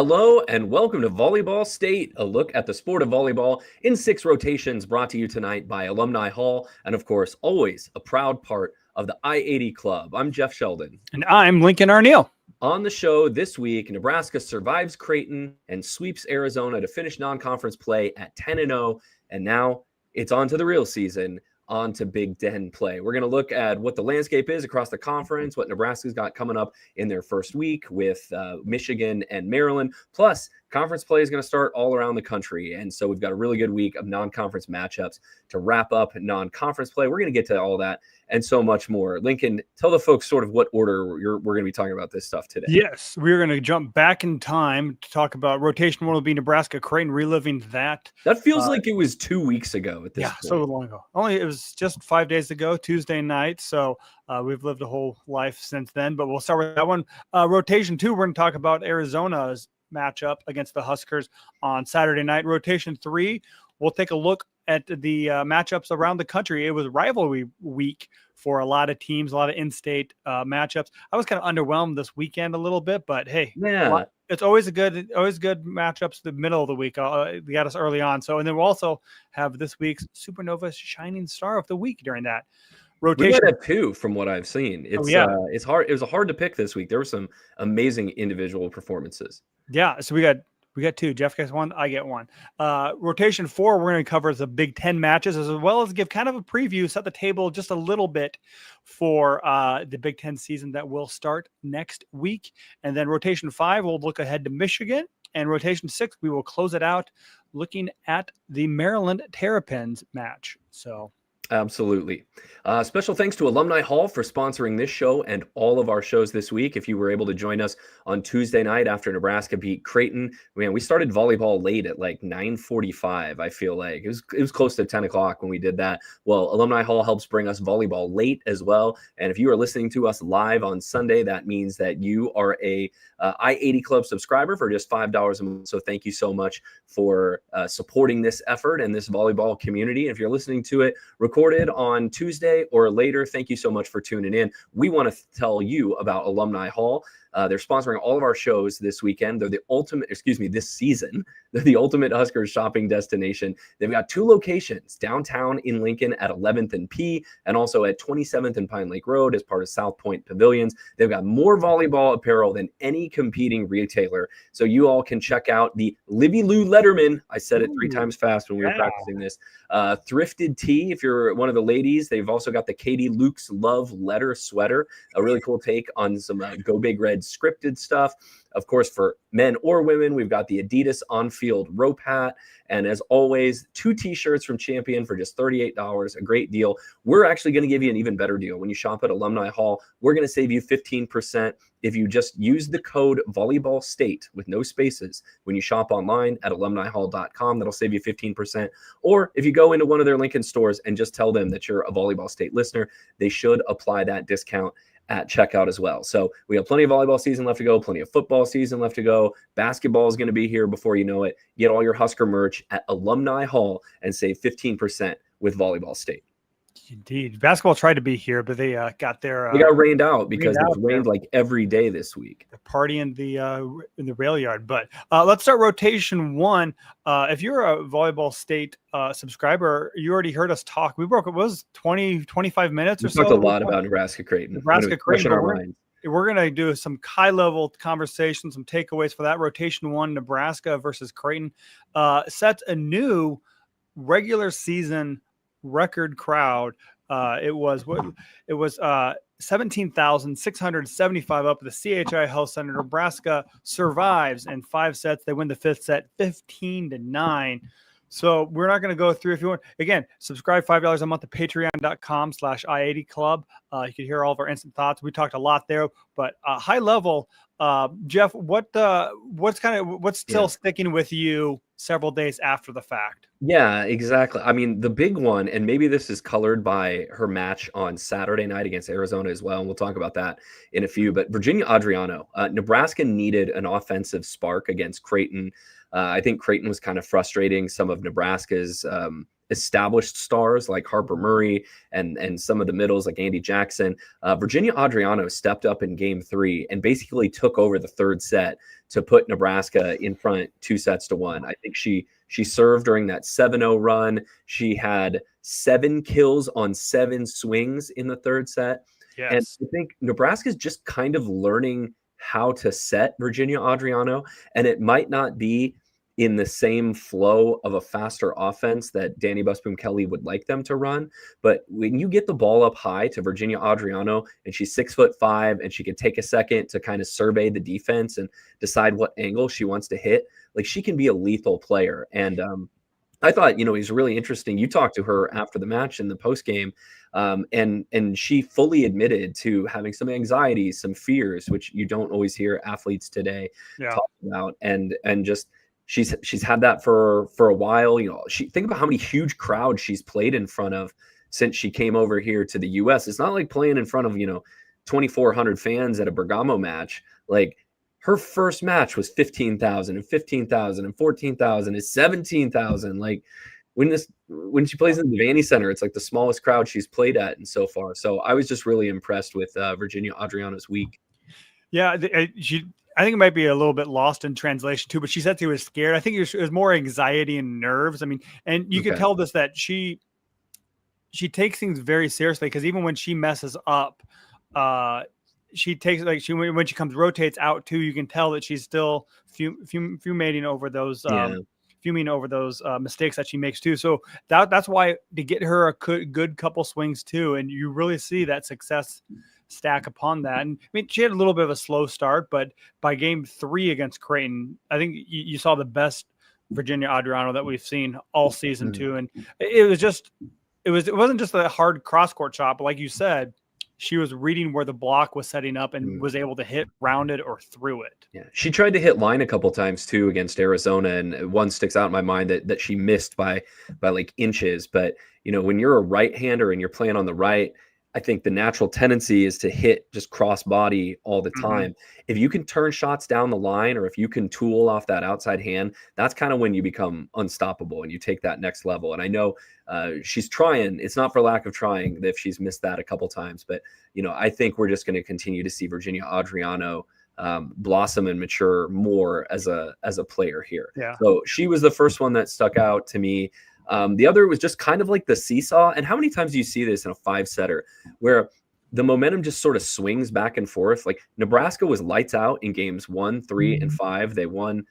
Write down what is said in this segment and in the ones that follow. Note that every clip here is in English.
Hello and welcome to Volleyball State, a look at the sport of volleyball in 6 rotations, brought to you tonight by Alumni Hall, and of course, always a proud part of the I-80 Club. I'm Jeff Sheldon. And I'm Lincoln Arneal. On the show this week, Nebraska survives Creighton and sweeps Arizona to finish non-conference play at 10-0, and now it's on to the real season. On to Big Ten play. We're going to look at what the landscape is across the conference, what Nebraska's got coming up in their first week with Michigan and Maryland. Plus, conference play is going to start all around the country. And so we've got a really good week of non-conference matchups to wrap up non-conference play. We're going to get to all that and so much more. Lincoln, tell the folks sort of what order we're going to be talking about this stuff today. Yes, we're going to jump back in time to talk about rotation one will be Nebraska Creighton, reliving that. That feels like it was 2 weeks ago at this point. So long ago. It was just 5 days ago, Tuesday night. So we've lived a whole life since then, but we'll start with that one. Rotation 2, we're going to talk about Arizona's matchup against the Huskers on Saturday night. Rotation 3, we'll take a look at the matchups around the country. It was rivalry week for a lot of teams, a lot of in-state matchups. I was kind of underwhelmed this weekend a little bit, but hey, yeah, it's always good matchups the middle of the week. They got us early on. So, and then we'll also have this week's Supernova Shining Star of the Week during that rotation. We might have 2 from what I've seen. It's hard. It was hard to pick this week. There were some amazing individual performances. Yeah, so we got 2. Jeff gets 1. I get 1. Rotation 4, we're going to cover the Big Ten matches as well as give kind of a preview, set the table just a little bit for the Big Ten season that will start next week. And then rotation 5, we'll look ahead to Michigan. And rotation 6, we will close it out looking at the Maryland Terrapins match. So. Absolutely. Special thanks to Alumni Hall for sponsoring this show and all of our shows this week. If you were able to join us on Tuesday night after Nebraska beat Creighton, man, we started volleyball late at like 9:45. I feel like it was close to 10 o'clock when we did that. Well, Alumni Hall helps bring us volleyball late as well. And if you are listening to us live on Sunday, that means that you are a I-80 Club subscriber for just $5 a month. So thank you so much for supporting this effort and this volleyball community. If you're listening to it recorded on Tuesday or later, thank you so much for tuning in. We want to tell you about Alumni Hall. They're sponsoring all of our shows this weekend. They're this season. They're the ultimate Huskers shopping destination. They've got 2 locations, downtown in Lincoln at 11th and P, and also at 27th and Pine Lake Road as part of South Point Pavilions. They've got more volleyball apparel than any competing retailer. So you all can check out the Libby Lou Letterman. I said it 3 times fast when we were practicing this. Thrifted tee, if you're one of the ladies. They've also got the Katie Luke's Love Letter sweater, a really cool take on some Go Big Red scripted stuff. Of course, for men or women, we've got the Adidas on-field rope hat. And as always, 2 t-shirts from Champion for just $38, a great deal. We're actually going to give you an even better deal. When you shop at Alumni Hall, we're going to save you 15% if you just use the code Volleyball State with no spaces when you shop online at alumnihall.com. That'll save you 15%. Or if you go into one of their Lincoln stores and just tell them that you're a Volleyball State listener, they should apply that discount at checkout as well. So we have plenty of volleyball season left to go, plenty of football season left to go. Basketball is going to be here before you know it. Get all your Husker merch at Alumni Hall and save 15% with Volleyball State. Indeed. Basketball tried to be here, but they got their they got rained out because it's rained like every day this week. The party in the rail yard. But let's start rotation 1. If you're a Volleyball State subscriber, you already heard us talk. We broke, it was 20-25 minutes or so. We talked a lot about Nebraska Creighton. We're going to do some high-level conversation, some takeaways for that. Rotation 1, Nebraska versus Creighton, sets a new regular season record crowd. It was 17,675 up at the CHI Health Center. Nebraska survives in 5 sets. They win the 5th set 15-9. So we're not going to go through. If you want, again, subscribe $5 a month to patreon.com/I80 Club. You can hear all of our instant thoughts. We talked a lot there, but high level, Jeff, what's still sticking with you several days after the fact? Yeah, exactly. I mean, the big one, and maybe this is colored by her match on Saturday night against Arizona as well, and we'll talk about that in a few, but Virginia Adriano, Nebraska needed an offensive spark against Creighton. I think Creighton was kind of frustrating some of Nebraska's established stars like Harper Murray and some of the middles like Andy Jackson, Virginia Adriano stepped up in game 3 and basically took over the third set to put Nebraska in front 2-1. I think she served during that 7-0 run. She had 7 kills on 7 swings in the third set. Yes. And I think Nebraska's just kind of learning how to set Virginia Adriano, and it might not be in the same flow of a faster offense that Danny Busboom Kelly would like them to run. But when you get the ball up high to Virginia Adriano and she's 6'5" and she can take a second to kind of survey the defense and decide what angle she wants to hit, like she can be a lethal player. And I thought, it was really interesting. You talked to her after the match in the post game, and she fully admitted to having some anxiety, some fears, which you don't always hear athletes today talk about. And just she's had that for a while. She think about how many huge crowds she's played in front of since she came over here to the US. It's not like playing in front of 2,400 fans at a Bergamo match. Like her first match was 15,000 and 15,000 and 14,000 and 17,000. Like when she plays in the Vandy Center, it's like the smallest crowd she's played at and so far. So I was just really impressed with Virginia Adriano's week. Yeah, I think it might be a little bit lost in translation too, but she said she was scared. I think it was more anxiety and nerves. I mean, and you can tell this that she takes things very seriously, because even when she messes up, she takes when she rotates out too, you can tell that she's still fuming over those mistakes that she makes too. So that's why to get her a good couple swings too, and you really see that success stack upon that. And I mean, she had a little bit of a slow start, but by game 3 against Creighton, I think you saw the best Virginia Adriano that we've seen all season too. And it wasn't just a hard cross court shot, but like you said, she was reading where the block was setting up and was able to hit rounded or through it. Yeah, she tried to hit line a couple times too against Arizona, and one sticks out in my mind that she missed by like inches. But when you're a right-hander and you're playing on the right, I think the natural tendency is to hit just cross body all the time. If you can turn shots down the line, or if you can tool off that outside hand, that's kind of when you become unstoppable and you take that next level. And I know she's trying. It's not for lack of trying if she's missed that a couple times. But, I think we're just going to continue to see Virginia Adriano blossom and mature more as a player here. Yeah. So she was the first one that stuck out to me. The other was just kind of like the seesaw. And how many times do you see this in a 5-setter where the momentum just sort of swings back and forth? Like Nebraska was lights out in games 1, 3, and 5. They won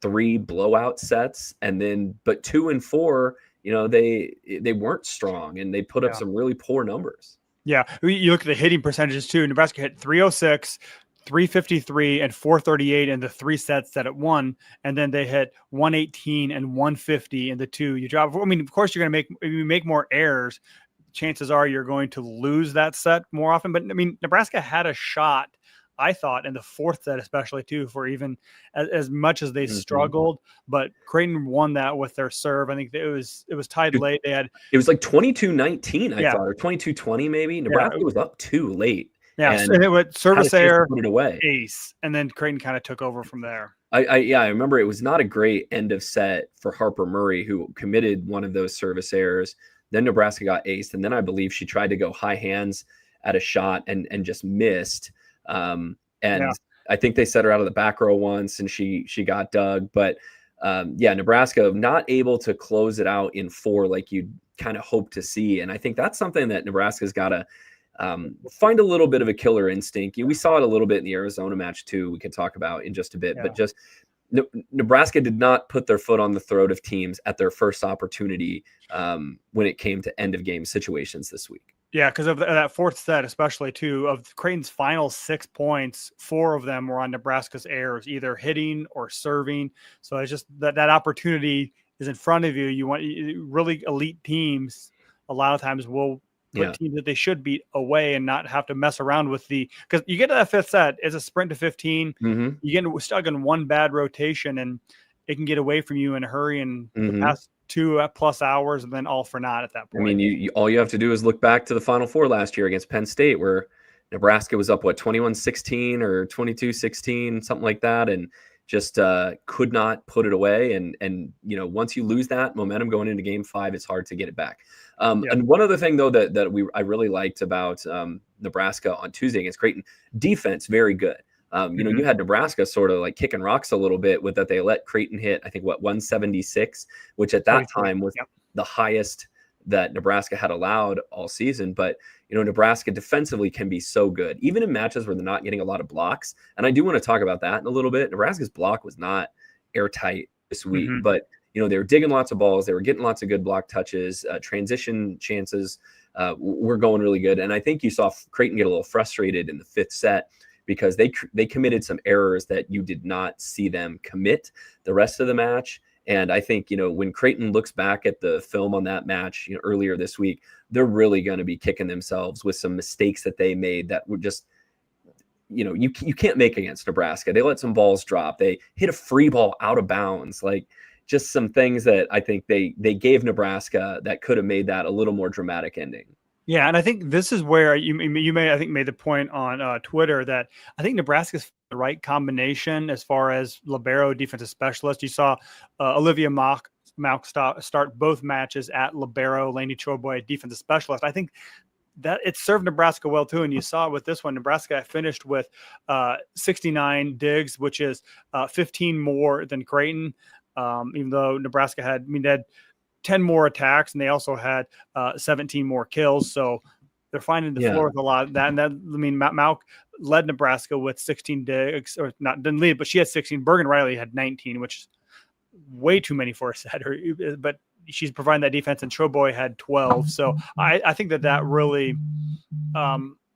3 blowout sets, but 2 and 4, they weren't strong, and they put up some really poor numbers. Yeah, you look at the hitting percentages too. Nebraska hit 306, 353, and 438 in the 3 sets that it won, and then they hit 118 and 150 in the 2 you drop. I mean, of course, you're going to if you make more errors, chances are you're going to lose that set more often. But I mean, Nebraska had a shot, I thought, in the 4th set, especially too, for even as much as they struggled. But Creighton won that with their serve. I think it was tied late. It was like 22-19, I thought, or 22-20 maybe. Nebraska was up 2 late. Yeah, and it went service error, put it away, ace, and then Creighton kind of took over from there. I remember it was not a great end of set for Harper Murray, who committed one of those service errors. Then Nebraska got aced, and then I believe she tried to go high hands at a shot and just missed. I think they set her out of the back row once, and she got dug. But Nebraska not able to close it out in 4 like you'd kind of hope to see. And I think that's something that Nebraska's got to find a little bit of a killer instinct. We saw it a little bit in the Arizona match too. We could talk about in just a bit, but just Nebraska did not put their foot on the throat of teams at their first opportunity when it came to end of game situations this week. Yeah, because of that 4th set, especially too, of Creighton's final 6 points, 4 of them were on Nebraska's errors, either hitting or serving. So it's just that opportunity is in front of you. You want really elite teams. A lot of times will put teams that they should beat away and not have to mess around with because you get to that 5th set, it's a sprint to 15. You get stuck in one bad rotation, and it can get away from you in a hurry and the past 2+ hours, and then all for naught at that point. I mean, all you have to do is look back to the Final Four last year against Penn State, where Nebraska was up 21-16 or 22-16, something like that, and just could not put it away. And once you lose that momentum going into game 5, it's hard to get it back. And one other thing though that I really liked about Nebraska on Tuesday against Creighton, defense very good. You had Nebraska sort of like kicking rocks a little bit with that. They let Creighton hit, I think, 176, which at that time was the highest that Nebraska had allowed all season. But, Nebraska defensively can be so good, even in matches where they're not getting a lot of blocks. And I do want to talk about that in a little bit. Nebraska's block was not airtight this week, but, they were digging lots of balls. They were getting lots of good block touches, transition chances were going really good. And I think you saw Creighton get a little frustrated in the 5th set because they committed some errors that you did not see them commit the rest of the match. And I think, when Creighton looks back at the film on that match earlier this week, they're really going to be kicking themselves with some mistakes that they made that were just, you can't make against Nebraska. They let some balls drop. They hit a free ball out of bounds, like just some things that I think they gave Nebraska that could have made that a little more dramatic ending. Yeah, and I think this is where you may, I think, made the point on Twitter that I think Nebraska's the right combination as far as libero defensive specialist. You saw Olivia Mock start both matches at libero, Lainey Choboy defensive specialist. I think that it served Nebraska well too, and you saw it with this one. Nebraska finished with 69 digs, which is 15 more than Creighton, even though Nebraska had 10 more attacks, and they also had 17 more kills. So they're finding the floor with a lot of that. And Malk led Nebraska with 16 digs, or not, didn't lead, but she had 16. Bergen Riley had 19, which is way too many for a setter, but she's providing that defense, and Choboy had 12. So I think that really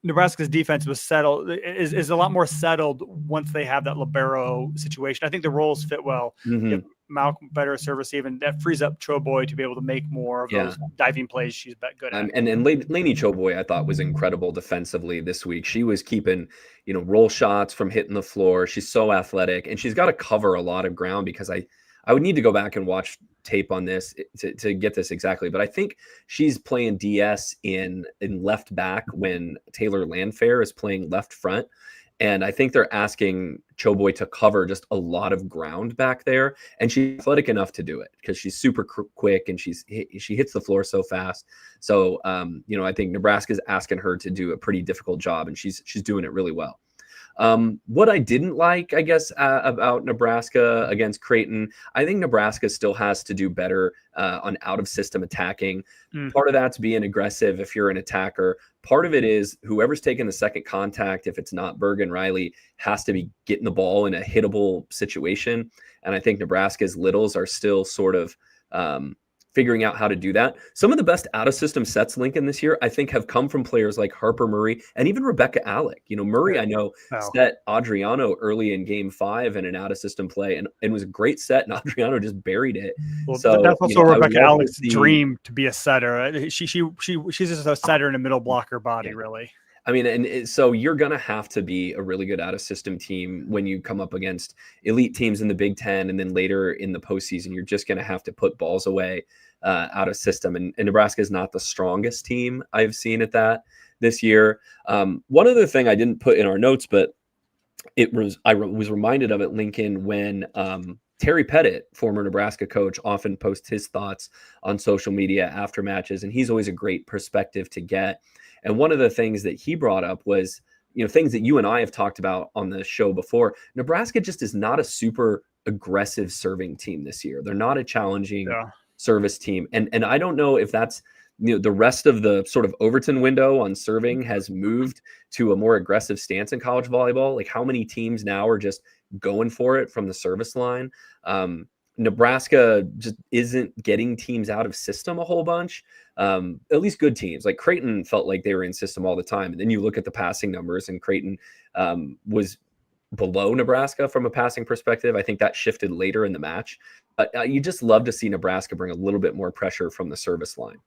Nebraska's defense was settled, is a lot more settled once they have that libero situation. I think the roles fit well. Give Malcolm better service, even that frees up Choboy to be able to make more of those diving plays she's good at. And Lainey Choboy, I thought, was incredible defensively this week. She was keeping, roll shots from hitting the floor. She's so athletic, and she's got to cover a lot of ground because I would need to go back and watch tape on this to get this exactly, but I think she's playing DS in left back when Taylor Landfair is playing left front. And I think they're asking Choboy to cover just a lot of ground back there. And she's athletic enough to do it because she's super quick and she hits the floor so fast. So, I think Nebraska's asking her to do a pretty difficult job, and she's doing it really well. What I didn't like, I guess, about Nebraska against Creighton, I think Nebraska still has to do better on out-of-system attacking. Part of that's being aggressive if you're an attacker. Part of it is whoever's taking the second contact, if it's not Bergen Riley, has to be getting the ball in a hittable situation. And I think Nebraska's littles are still sort of figuring out how to do that. Some of the best out-of-system sets, Lincoln, this year, I think, have come from players like Harper Murray and even Rebecca Alec. Murray, I know, set Adriano early in game 5 in an out-of-system play, and it was a great set, and Adriano just buried it. Well, so that's also Rebecca Alec's dream to be a setter. She's just a setter in a middle blocker body, really. So you're going to have to be a really good out-of-system team when you come up against elite teams in the Big Ten, and then later in the postseason, you're just going to have to put balls away out of system. And Nebraska is not the strongest team I've seen at that this year. One other thing I didn't put in our notes, but I was reminded of it, Lincoln, when Terry Pettit, former Nebraska coach, often posts his thoughts on social media after matches, and he's always a great perspective to get. And one of the things that he brought up was, things that you and I have talked about on the show before. Nebraska just is not a super aggressive serving team this year. They're not a challenging service team. And I don't know if that's, the rest of the sort of Overton window on serving has moved to a more aggressive stance in college volleyball. Like how many teams now are just going for it from the service line. Nebraska just isn't getting teams out of system a whole bunch. At least good teams like Creighton felt like they were in system all the time. And then you look at the passing numbers, and Creighton was below Nebraska from a passing perspective. I think that shifted later in the match. But you just love to see Nebraska bring a little bit more pressure from the service line.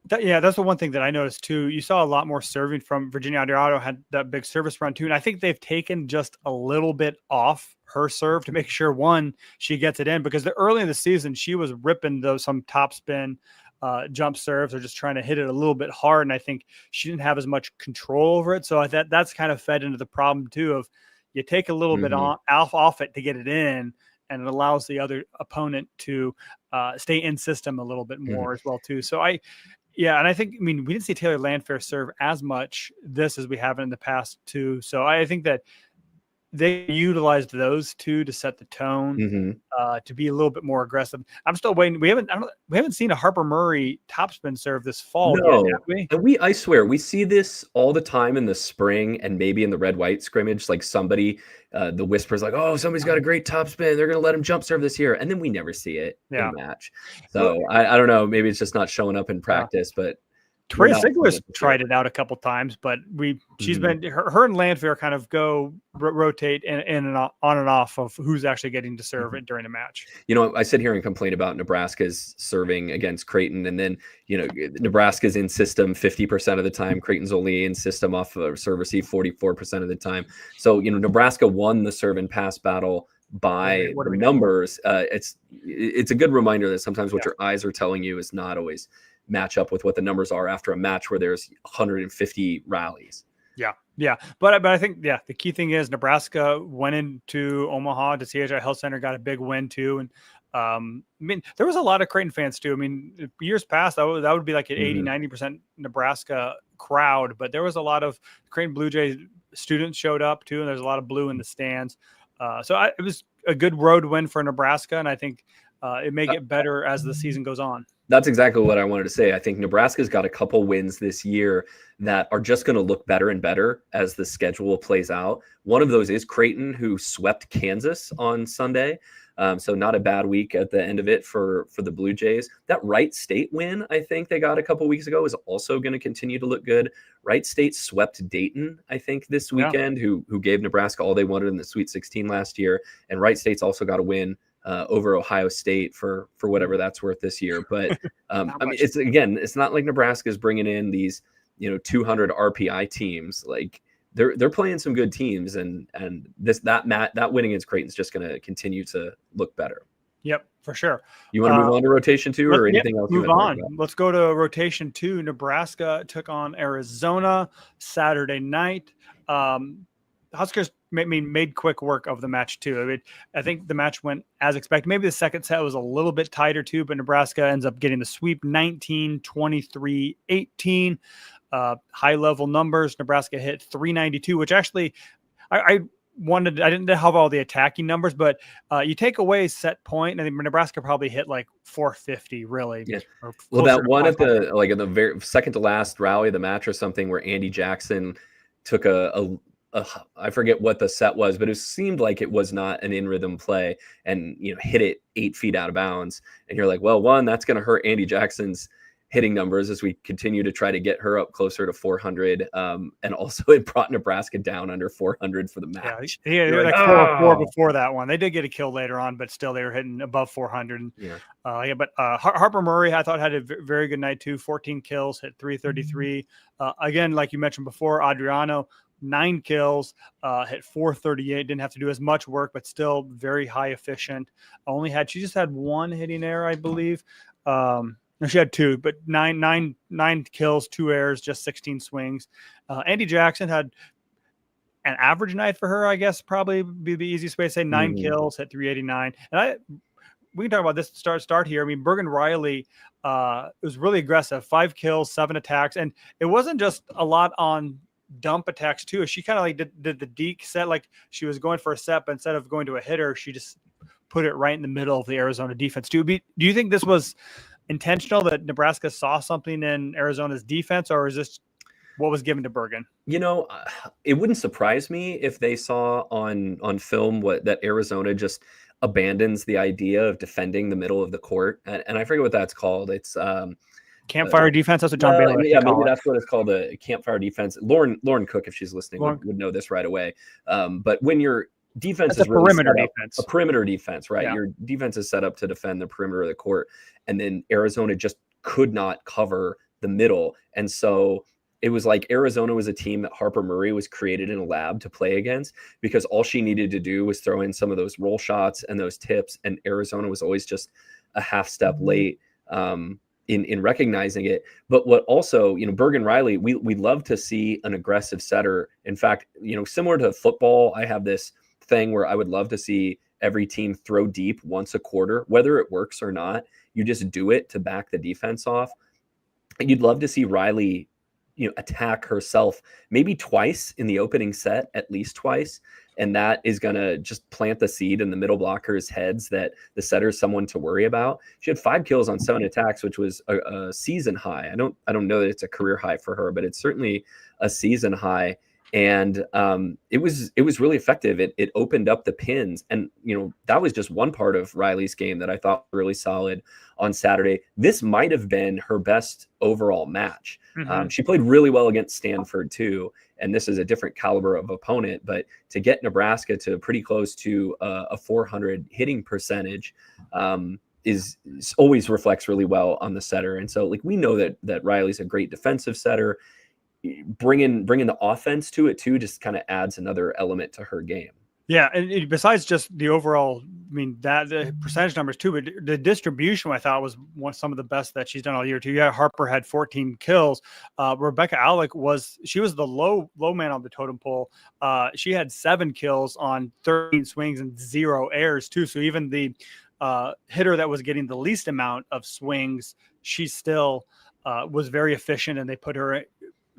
That's the one thing that I noticed too. You saw a lot more serving from Virginia Adriano, had that big service run too. And I think they've taken just a little bit off her serve to make sure, one, she gets it in, because early in the season, she was ripping some top spin jump serves, or just trying to hit it a little bit hard. And I think she didn't have as much control over it. So that's kind of fed into the problem too of, you take a little bit off it to get it in, and it allows the other opponent to stay in system a little bit more as well too. So and I think, we didn't see Taylor Landfair serve as much this as we have in the past too. So I think that they utilized those two to set the tone, to be a little bit more aggressive. I'm still waiting. We haven't seen a Harper Murray topspin serve this fall yet, have we? And I swear, we see this all the time in the spring and maybe in the red-white scrimmage. Like somebody, the whispers like, "Oh, somebody's got a great topspin. They're going to let him jump serve this year," and then we never see it in match. So I don't know. Maybe it's just not showing up in practice, but. Trey Sigler's tried it out a couple times, but she's been her and Landfair kind of rotate in and on and off of who's actually getting to serve it during a match. I sit here and complain about Nebraska's serving against Creighton, and then Nebraska's in system 50% of the time. Creighton's only in system off of serve receive 44% of the time. So Nebraska won the serve and pass battle by the numbers. It's a good reminder that sometimes what your eyes are telling you is not always match up with what the numbers are after a match where there's 150 rallies. Yeah. But I think, the key thing is Nebraska went into Omaha to CHI Health Center, got a big win too. And there was a lot of Creighton fans too. Years past, that would be like an 80-90% Nebraska crowd, but there was a lot of Creighton Blue Jays students showed up too. And there's a lot of blue in the stands. It was a good road win for Nebraska. And I think it may get better as the season goes on. That's exactly what I wanted to say. I think Nebraska's got a couple wins this year that are just going to look better and better as the schedule plays out. One of those is Creighton, who swept Kansas on Sunday. So not a bad week at the end of it for the Blue Jays. That Wright State win, I think they got a couple weeks ago, is also going to continue to look good. Wright State swept Dayton, I think, this weekend, who gave Nebraska all they wanted in the Sweet 16 last year. And Wright State's also got a win over Ohio State for whatever that's worth this year. But it's not like Nebraska is bringing in these 200 RPI teams. Like they're playing some good teams, and that win against Creighton is just going to continue to look better. Yep, for sure. You want to move on to rotation 2 or anything else? Move on. Let's go to rotation 2. Nebraska took on Arizona Saturday night. Huskers made quick work of the match too. I think the match went as expected. Maybe the second set was a little bit tighter too, but Nebraska ends up getting the sweep 19-23-18. High level numbers. Nebraska hit 392, which actually I didn't have all the attacking numbers, but you take away set point, I think Nebraska probably hit like 450 really. Yeah. Well, that one at in the very second to last rally of the match or something where Andy Jackson took I forget what the set was, but it seemed like it was not an in rhythm play and, hit it 8 feet out of bounds. And you're like, well, one, that's going to hurt Andy Jackson's hitting numbers as we continue to try to get her up closer to 400. And also it brought Nebraska down under 400 for the match. Yeah, they were like 404 before that one. They did get a kill later on, but still they were hitting above 400. But Harper Murray, I thought, had a very good night too. 14 kills, hit 333. Again, like you mentioned before, Adriano, 9 kills, hit 438. Didn't have to do as much work, but still very high efficient. She just had one hitting error, I believe. No, she had 2, but nine kills, 2 errors, just 16 swings. Andy Jackson had an average night for her, I guess, probably be the easiest way to say. 9 kills, hit 389. And we can talk about this start here. Bergen Riley was really aggressive. 5 kills, 7 attacks, and it wasn't just a lot on dump attacks too. She kind of like did the deke set, like she was going for a set, but instead of going to a hitter, she just put it right in the middle of the Arizona defense too. Do you think this was intentional, that Nebraska saw something in Arizona's defense, or is this what was given to Bergen? It wouldn't surprise me if they saw on film that Arizona just abandons the idea of defending the middle of the court, and I forget what that's called. It's campfire defense. That's what John Baylor. Yeah, maybe that's what it's called, a campfire defense. Lauren Cook, if she's listening, would know this right away. But when your defense is really a perimeter defense, right? Yeah. Your defense is set up to defend the perimeter of the court, and then Arizona just could not cover the middle, and so it was like Arizona was a team that Harper Murray was created in a lab to play against, because all she needed to do was throw in some of those roll shots and those tips, and Arizona was always just a half step late. in recognizing it. But what also, Bergen Riley, we love to see an aggressive setter. In fact, similar to football, I have this thing where I would love to see every team throw deep once a quarter, whether it works or not. You just do it to back the defense off. And you'd love to see Riley, attack herself maybe twice in the opening set, at least twice. And that is going to just plant the seed in the middle blockers' heads that the setter is someone to worry about. She had 5 kills on 7 attacks, which was a season high. I don't know that it's a career high for her, but it's certainly a season high. And it was really effective. It opened up the pins, and that was just one part of Riley's game that I thought was really solid on Saturday. This might have been her best overall match. She played really well against Stanford too, and this is a different caliber of opponent. But to get Nebraska to pretty close to a 400 hitting percentage is always reflects really well on the setter. And so we know that Riley's a great defensive setter. Bringing the offense to it too just kind of adds another element to her game. Yeah, and besides just the overall, that the percentage numbers too, but the distribution I thought was some of the best that she's done all year too. Yeah, Harper had 14 kills. Rebecca Alec was the low man on the totem pole. She had 7 kills on 13 swings and 0 errors too. So even the hitter that was getting the least amount of swings, she still was very efficient, and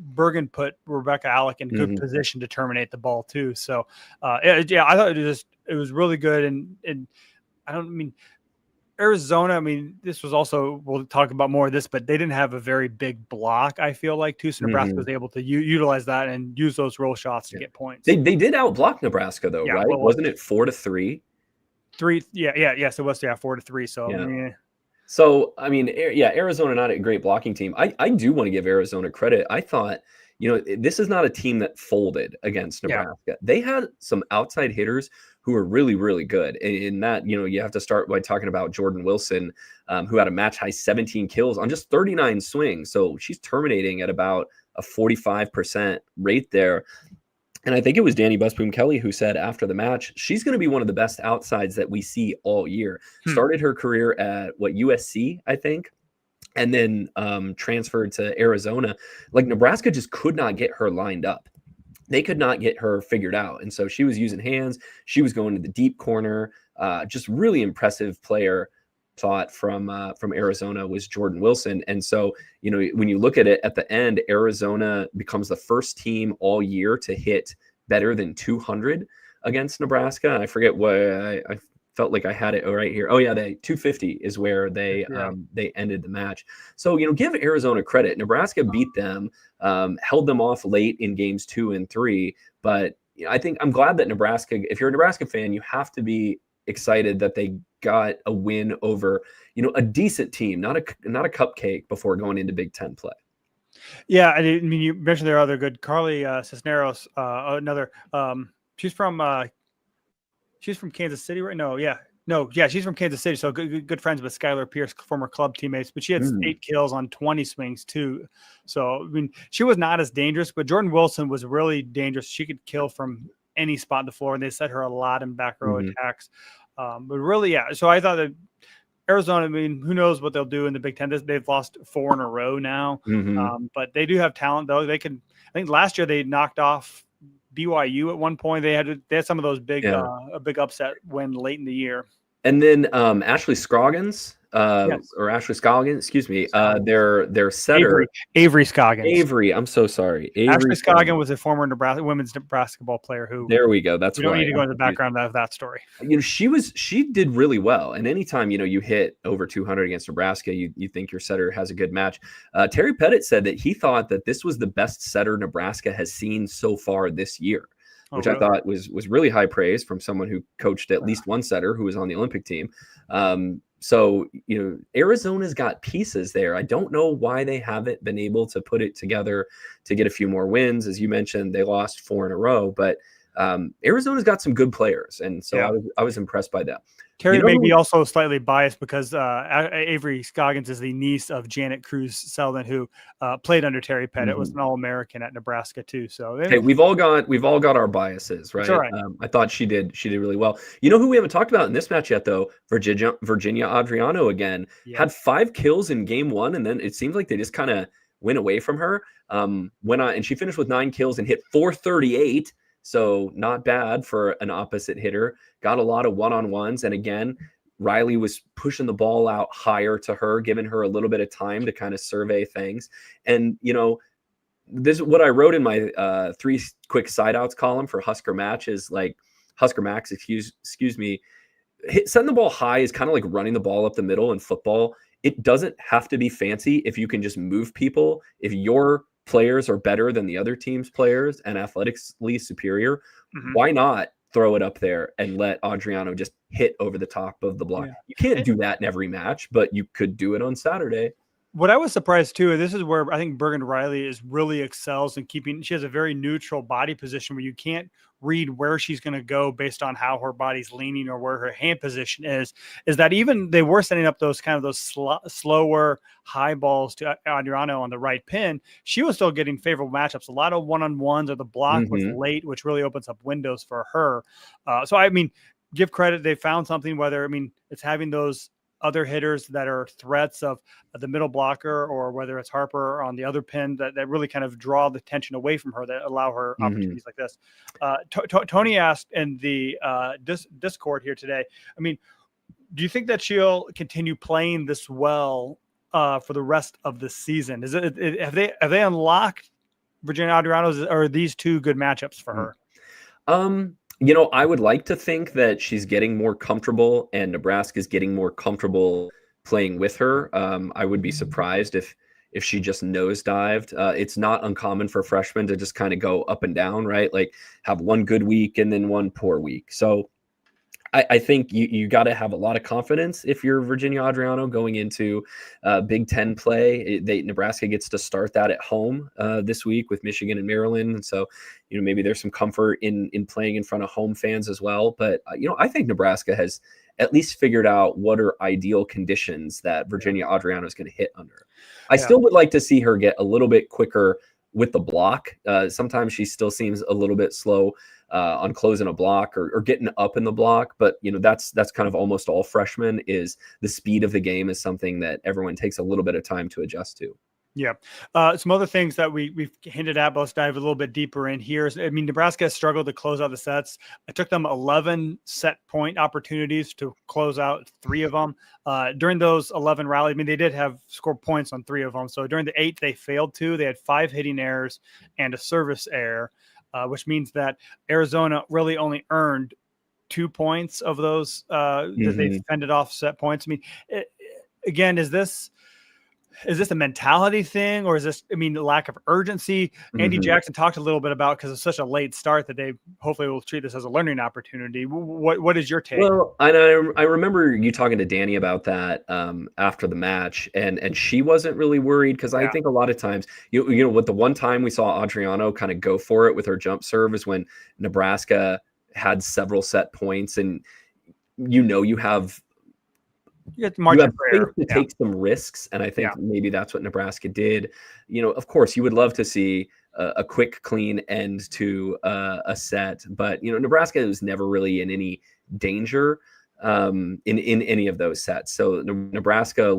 Bergen put Rebecca Alec in good position to terminate the ball too. So I thought it was really good. And Arizona, this was also, we'll talk about more of this, but they didn't have a very big block, I feel like too. So Nebraska was able to utilize that and use those roll shots to get points. They did outblock Nebraska though, right? Wasn't it 4-3? Yes, it was 4-3. So yeah. So, Arizona, not a great blocking team. I do want to give Arizona credit. I thought, this is not a team that folded against Nebraska. Yeah. They had some outside hitters who are really, really good. In that, you have to start by talking about Jordan Wilson, who had a match high 17 kills on just 39 swings. So she's terminating at about a 45% rate there. And I think it was Danny Busboom Kelly who said after the match, she's going to be one of the best outsides that we see all year. Started her career at USC, I think, and then transferred to Arizona. Nebraska just could not get her lined up. They could not get her figured out. And so she was using hands. She was going to the deep corner. Just really impressive player. Thought from Arizona was Jordan Wilson. And so, when you look at it at the end, Arizona becomes the first team all year to hit better than 200 against Nebraska. I forget what I felt like I had it right here. Oh yeah, 250 is where they ended the match. So, give Arizona credit. Nebraska beat them, held them off late in games 2 and 3. But I think I'm glad that Nebraska, if you're a Nebraska fan, you have to be excited that they got a win over, a decent team, not a cupcake before going into Big Ten play. Yeah, you mentioned there are other good. Carly Cisneros, another. She's from Kansas City, right? She's from Kansas City. So good friends with Skylar Pierce, former club teammates. But she had 8 kills on 20 swings too. So she was not as dangerous, but Jordan Wilson was really dangerous. She could kill from any spot on the floor, and they set her a lot in back row attacks. But really, so I thought that Arizona, who knows what they'll do in the Big Ten. They've lost 4 in a row now, but they do have talent though. I think last year they knocked off BYU at one point. They had some of those big upset win late in the year. And then Ashley Scoggins, or Ashley Scoggins, excuse me, their setter. Avery Scoggins. Avery, I'm so sorry. Ashley Scoggins was a former women's basketball player who. There we go. That's we don't need to go into the background of that story. She did really well. And anytime, you hit over 200 against Nebraska, you think your setter has a good match. Terry Pettit said that he thought that this was the best setter Nebraska has seen so far this year. Which I thought was really high praise from someone who coached at least one setter who was on the Olympic team. So, Arizona's got pieces there. I don't know why they haven't been able to put it together to get a few more wins. As you mentioned, they lost 4 in a row, but Arizona's got some good players, and so Yeah. I was impressed by that. Terry may be also slightly biased because Avery Scoggins is the niece of Janet Cruz Selden, who played under Terry Pettit, was an All-American at Nebraska too. So hey, we've all got our biases, right? Right. I thought she did really well. You know who we haven't talked about in this match yet, though? Virginia Adriano again had 5 kills in game 1, and then it seems like they just kind of went away from her. Went on, and she finished with 9 kills and hit 438. So not bad for an opposite hitter. Got a lot of one-on-ones. And again, Riley was pushing the ball out higher to her, giving her a little bit of time to kind of survey things. And, this is what I wrote in my 3 quick side outs column for Husker matches, like Husker Max, excuse me. Setting the ball high is kind of like running the ball up the middle in football. It doesn't have to be fancy if you can just move people. If your players are better than the other team's players and athletically superior, why not throw it up there and let Adriano just hit over the top of the block? Yeah. You can't do that in every match, but you could do it on Saturday. What I was surprised too, this is where I think Bergen Riley is really excels in keeping. She has a very neutral body position where you can't read where she's going to go based on how her body's leaning or where her hand position is that even they were setting up those slower high balls to Adriano on the right pin. She was still getting favorable matchups. A lot of one-on-ones, or the block was late, which really opens up windows for her. So I mean, give credit. They found something, whether, it's having those other hitters that are threats of the middle blocker, or whether it's Harper on the other pin that really kind of draw the tension away from her, that allow her opportunities like this. Tony asked in the Discord here today, do you think that she'll continue playing this well for the rest of the season? Have they unlocked Virginia Adriano's, or are these 2 good matchups for her? I would like to think that she's getting more comfortable and Nebraska's getting more comfortable playing with her. I would be surprised if she just nosedived. It's not uncommon for freshmen to just kind of go up and down, right? Like have one good week and then one poor week. So I think you got to have a lot of confidence if you're Virginia Adriano going into Big Ten play. Nebraska gets to start that at home this week with Michigan and Maryland, and so maybe there's some comfort in playing in front of home fans as well. But I think Nebraska has at least figured out what are ideal conditions that Virginia Adriano is going to hit under. I still would like to see her get a little bit quicker with the block. Sometimes she still seems a little bit slow on closing a block or getting up in the block. But, that's kind of almost all freshmen. Is the speed of the game is something that everyone takes a little bit of time to adjust to. Yeah. Some other things that we've hinted at, but let's dive a little bit deeper in here. Nebraska has struggled to close out the sets. It took them 11 set point opportunities to close out 3 of them. During those 11 rallies, they did have scored points on 3 of them. So during the 8, they failed 2. They had 5 hitting errors and a service error, which means that Arizona really only earned 2 points of those that they fended off set points. Again, is this a mentality thing, or is this, lack of urgency? Andy Jackson talked a little bit about, because it's such a late start, that they hopefully will treat this as a learning opportunity. What is your take? Well, I remember you talking to Danny about that after the match, and she wasn't really worried, because I think a lot of times, what the one time we saw Adriano kind of go for it with her jump serve is when Nebraska had several set points, and you have faith to take some risks, and I think maybe that's what Nebraska did. Of course, you would love to see a quick, clean end to a set, but Nebraska was never really in any danger in any of those sets. So Nebraska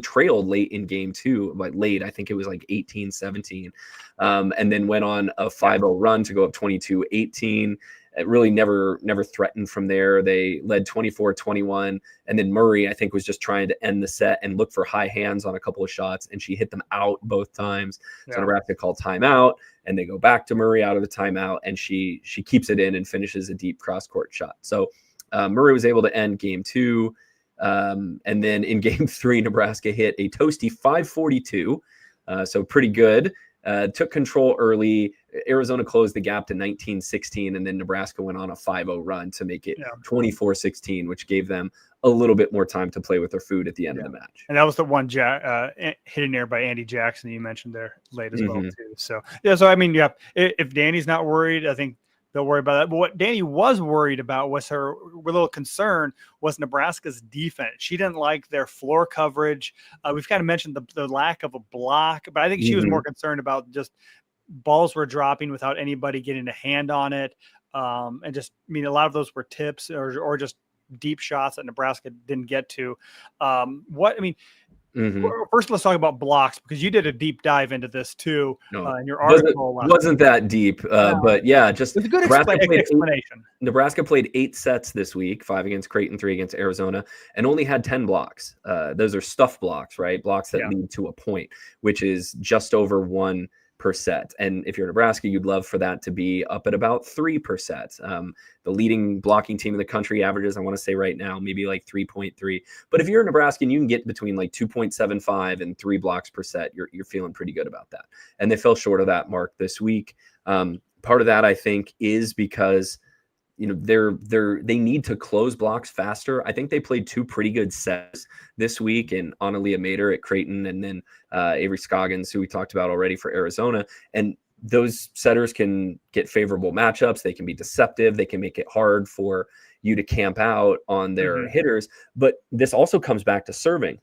trailed late in game 2, but late, I think it was like 18-17, and then went on a 5-0 run to go up 22-18. It really never threatened from there. They led 24-21, and then Murray, I think, was just trying to end the set and look for high hands on a couple of shots, and she hit them out both times. So Nebraska called timeout, and they go back to Murray out of the timeout, and she keeps it in and finishes a deep cross-court shot. So Murray was able to end game 2, and then in game 3, Nebraska hit a toasty 542, so pretty good. Took control early. Arizona closed the gap to 19-16, and then Nebraska went on a 5-0 run to make it 24-16, which gave them a little bit more time to play with their food at the end of the match. And that was the one hidden there by Andy Jackson that you mentioned there late as well too. So if Danny's not worried, I think they'll worry about that. But what Danny was worried about was her little concern was Nebraska's defense. She didn't like their floor coverage. We've kind of mentioned the lack of a block, but I think she was more concerned about just balls were dropping without anybody getting a hand on it. And just, I mean, a lot of those were tips or just deep shots that Nebraska didn't get to. First, let's talk about blocks, because you did a deep dive into this too in your article. Wasn't that deep, but yeah, just it's a good explanation. Nebraska played 8 sets this week, 5 against Creighton, 3 against Arizona, and only had 10 blocks. Those are stuff blocks, right? Blocks that lead to a point, which is just over 1 per set. And if you're Nebraska, you'd love for that to be up at about 3 per set. The leading blocking team in the country averages, I want to say right now, maybe like 3.3. But if you're Nebraska and you can get between like 2.75 and 3 blocks per set, you're feeling pretty good about that. And they fell short of that mark this week. Part of that, I think, is because they need to close blocks faster. I think they played 2 pretty good sets this week in Analia Mater at Creighton, and then Avery Scoggins, who we talked about already for Arizona. And those setters can get favorable matchups. They can be deceptive. They can make it hard for you to camp out on their hitters. But this also comes back to serving.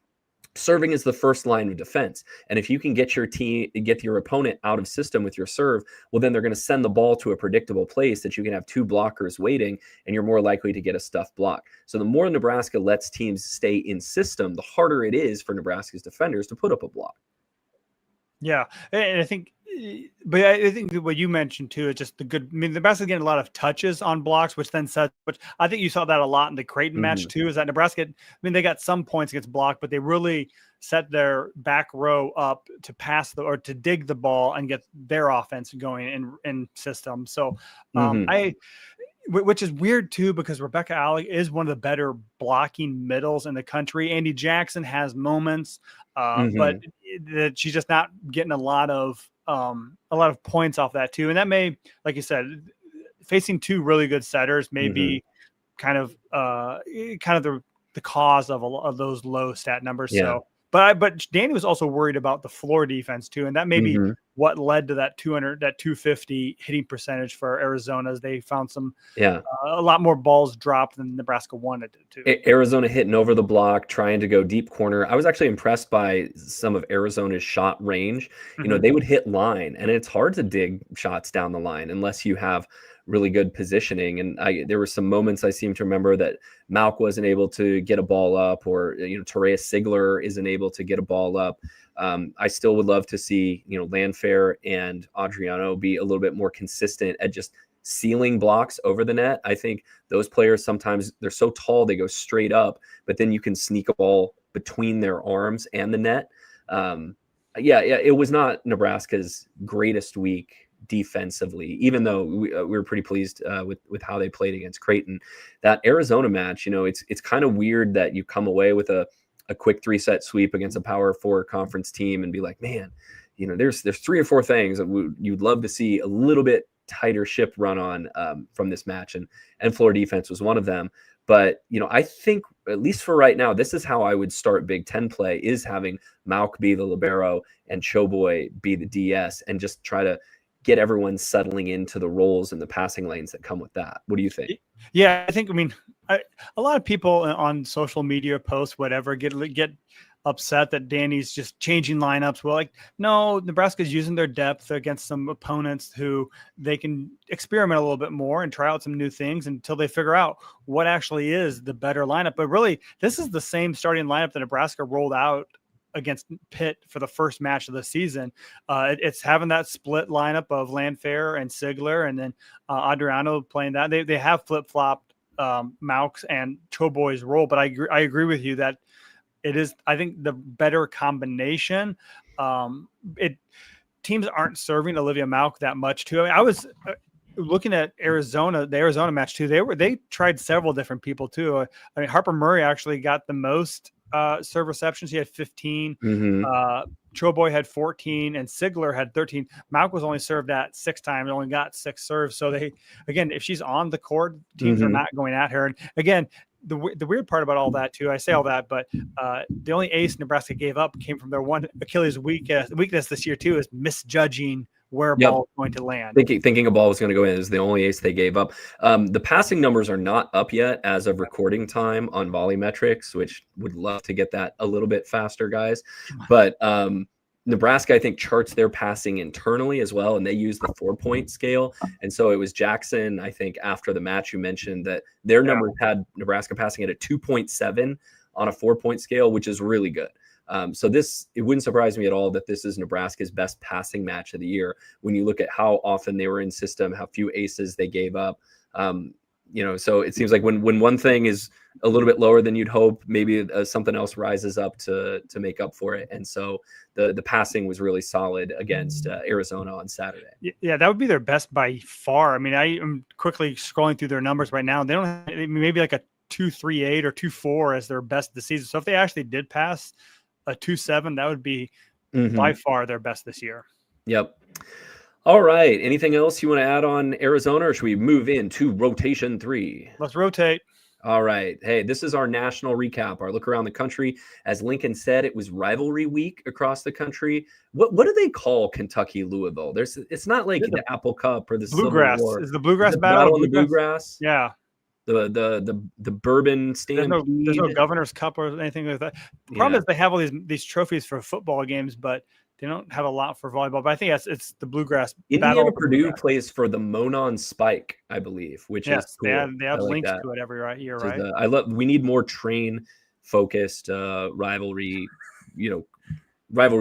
Serving is the first line of defense. And if you can get your opponent out of system with your serve, well, then they're going to send the ball to a predictable place that you can have 2 blockers waiting, and you're more likely to get a stuff block. So the more Nebraska lets teams stay in system, the harder it is for Nebraska's defenders to put up a block. Yeah. And I think what you mentioned too is just the good. I mean, Nebraska getting a lot of touches on blocks, which I think you saw that a lot in the Creighton match too. Is that Nebraska? I mean, they got some points against block, but they really set their back row up to pass or to dig the ball and get their offense going in system. So which is weird too, because Rebecca Alec is one of the better blocking middles in the country. Andy Jackson has moments, but she's just not getting a lot of points off that too. And that may, like you said, facing 2 really good setters may be kind of the cause of those low stat numbers. Yeah. So, but Danny was also worried about the floor defense too, and that may be what led to that 250 hitting percentage for Arizona. As they found a lot more balls dropped than Nebraska wanted to. Arizona hitting over the block, trying to go deep corner. I was actually impressed by some of Arizona's shot range. They would hit line, and it's hard to dig shots down the line unless you have really good positioning. And there were some moments I seem to remember that Malk wasn't able to get a ball up, or Terea Sigler isn't able to get a ball up. I still would love to see Landfair and Adriano be a little bit more consistent at just sealing blocks over the net. I think those players, sometimes they're so tall they go straight up, but then you can sneak a ball between their arms and the net. It was not Nebraska's greatest week defensively, even though we were pretty pleased with how they played against Creighton. That Arizona match, it's kind of weird that you come away with a quick 3-set sweep against a Power 4 conference team and be like, man, there's 3 or 4 things that you'd love to see a little bit tighter ship run on from this match, and floor defense was one of them. But I think, at least for right now, this is how I would start Big Ten play, is having Malk be the libero and Choboy be the DS, and just try to get everyone settling into the roles and the passing lanes that come with that. What do you think? Yeah, I think, a lot of people on social media posts, whatever, get upset that Danny's just changing lineups. Well, no, Nebraska's using their depth against some opponents who they can experiment a little bit more and try out some new things until they figure out what actually is the better lineup. But really, this is the same starting lineup that Nebraska rolled out against Pitt for the first match of the season. It's having that split lineup of Landfair and Sigler, and then Adriano playing that. They have flip-flopped Malk's and Choboy's role, but I agree with you that it is, I think, the better combination. Teams aren't serving Olivia Malk that much too. I was looking at the Arizona match too. They tried several different people too. Harper Murray actually got the most serve receptions. He had 15. Choboy had 14, and Sigler had 13. Malk was only served at 6 times, only got 6 serves. So if she's on the court, teams are not going at her. And again, the weird part about all that too, I say all that, but the only ace Nebraska gave up came from their one Achilles weakness this year too, is misjudging where Yep. ball is going to land. Thinking a ball was going to go in is the only ace they gave up. The passing numbers are not up yet as of recording time on Volleymetrics, which would love to get that a little bit faster, guys. But Nebraska, I think, charts their passing internally as well, and they use the 4-point scale. And so it was Jackson, I think, after the match, who mentioned that their numbers had Nebraska passing at a 2.7 on a 4-point scale, which is really good. So it wouldn't surprise me at all that this is Nebraska's best passing match of the year when you look at how often they were in system, how few aces they gave up. So it seems like when one thing is a little bit lower than you'd hope, maybe something else rises up to make up for it. And so the passing was really solid against Arizona on Saturday. Yeah, that would be their best by far. I mean, I am quickly scrolling through their numbers right now. They don't have maybe like a 2.38 or 2.4 as their best this season. So if they actually did pass a 2.7, that would be by far their best this year. Yep. All right. Anything else you want to add on Arizona, or should we move into rotation 3? Let's rotate. All right. Hey, this is our national recap, our look around the country. As Lincoln said, it was rivalry week across the country. What do they call Kentucky Louisville? It's not like the Apple Cup or the Bluegrass. Civil War. Is the Bluegrass battle on the Bluegrass? Yeah. The bourbon stand. There's no Governor's Cup or anything like that. The problem is they have all these trophies for football games, but they don't have a lot for volleyball. But I think it's the Bluegrass. Indiana Purdue plays for the Monon Spike, I believe, which is cool. They have links to it every year, right? We need more train focused rivalry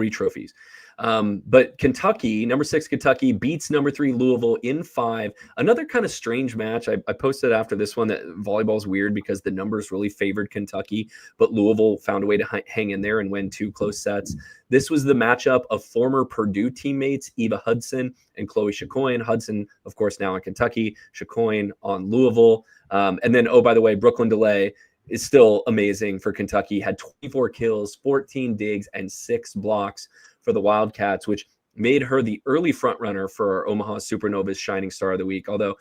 trophies. But Kentucky, number 6 Kentucky beats number 3 Louisville in 5. Another kind of strange match. I posted after this one that volleyball's weird because the numbers really favored Kentucky, but Louisville found a way to hang in there and win 2 close sets. This was the matchup of former Purdue teammates Eva Hudson and Chloe Chacoin. Hudson, of course, now in Kentucky, Chacoin on Louisville. And then, by the way, Brooklyn DeLay is still amazing for Kentucky, had 24 kills, 14 digs, and 6 blocks for the Wildcats, which made her the early front runner for our Omaha Supernovas Shining Star of the Week. Although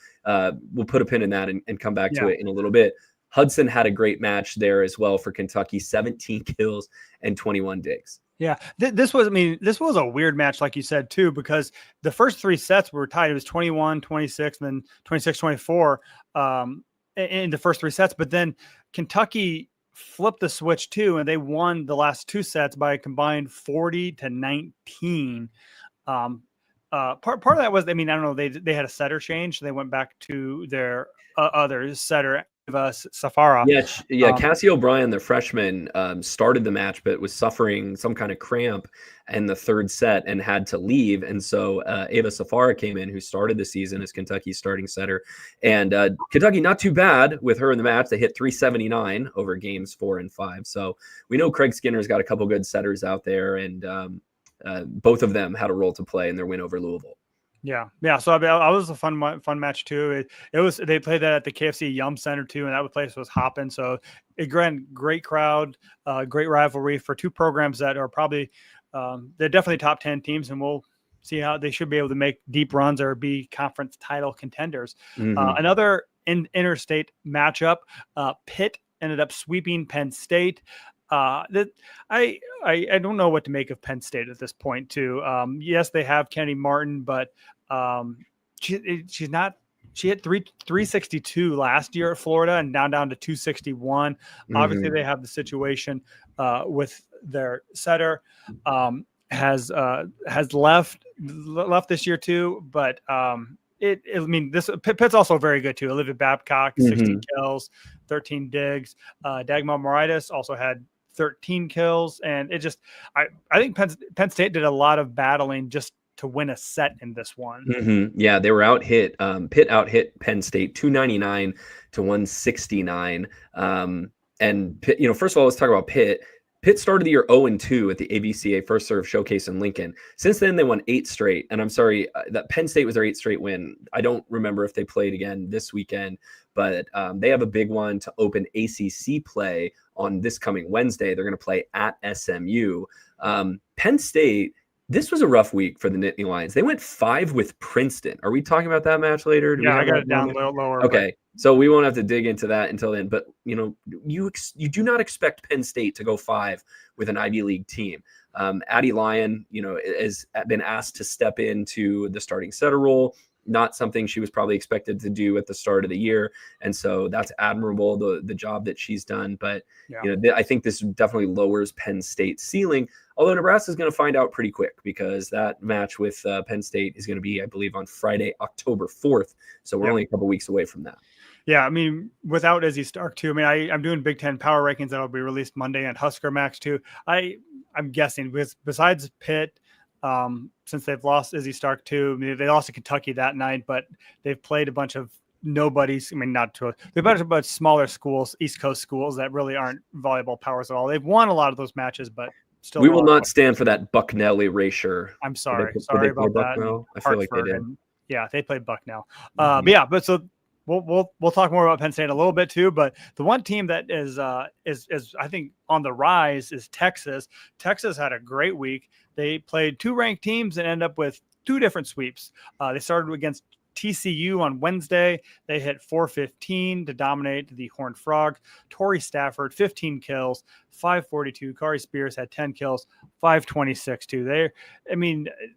we'll put a pin in that and come back to it in a little bit. Hudson had a great match there as well for Kentucky, 17 kills and 21 digs. Yeah, this was a weird match, like you said, too, because the first 3 sets were tied. It was 21-26 and then 26-24 in the first 3 sets. But then Kentucky flipped the switch too, and they won the last 2 sets by a combined 40-19. Part of that was, I don't know, they had a setter change. They went back to their other setter, Safara. Cassie O'Brien, the freshman, started the match, but was suffering some kind of cramp in the 3rd set and had to leave. And so Ava Safara came in, who started the season as Kentucky's starting setter. And Kentucky, not too bad with her in the match. They hit 379 over games 4 and 5. So we know Craig Skinner's got a couple good setters out there, and both of them had a role to play in their win over Louisville. Yeah. So I was a fun match too. It was, they played that at the KFC Yum Center too, and that place was hopping. So great crowd, great rivalry for 2 programs that are probably they're definitely top 10 teams, and we'll see how they should be able to make deep runs or be conference title contenders. Another interstate matchup, Pitt ended up sweeping Penn State. I don't know what to make of Penn State at this point too. Yes, they have Kenny Martin, but she's not. She hit 362 last year at Florida and down to 261. Obviously, they have the situation with their setter has left this year too, but Pitt's also very good too. Olivia Babcock, 16 kills, 13 digs. Dagmar Moritas also had 13 kills, and it just I think Penn State did a lot of battling just to win a set in this one. Yeah, they were out hit. Pitt out hit Penn State 299 to 169. And Pitt, first of all, let's talk about Pitt. Pitt started the year 0-2 at the ABCA First Serve Showcase in Lincoln. Since then, they won 8 straight. And I'm sorry, that Penn State was their 8th straight win. I don't remember if they played again this weekend, but they have a big one to open ACC play on this coming Wednesday. They're going to play at SMU. Penn State, this was a rough week for the Nittany Lions. They went 5 with Princeton. Are we talking about that match later? I got it down lower. Okay. So we won't have to dig into that until then. But, you do not expect Penn State to go 5 with an Ivy League team. Addie Lyon, has been asked to step into the starting setter role. Not something she was probably expected to do at the start of the year. And so that's admirable, the job that she's done. But, I think this definitely lowers Penn State's ceiling, although Nebraska is going to find out pretty quick because that match with Penn State is going to be, I believe, on Friday, October 4th. So we're only a couple weeks away from that. Yeah, I mean, without Izzy Stark too. I mean, I'm doing Big Ten power rankings that'll be released Monday, and Husker Max too. I'm guessing besides Pitt, since they've lost Izzy Stark too. I mean, they lost to Kentucky that night, but they've played a bunch of nobodies. I mean, they've a bunch of smaller schools, East Coast schools that really aren't volleyball powers at all. They've won a lot of those matches, but still, we will not stand for that Bucknell erasure. I'm sorry, sorry about that. I feel like they did. Yeah, they played Bucknell. But so. We'll talk more about Penn State in a little bit too, but the one team that is I think on the rise is Texas. Texas had a great week. They played 2 ranked teams and ended up with 2 different sweeps. They started against TCU on Wednesday. They hit 415 to dominate the Horned Frog. Tori Stafford 15 kills, 542. Kari Spears had 10 kills, 526 too.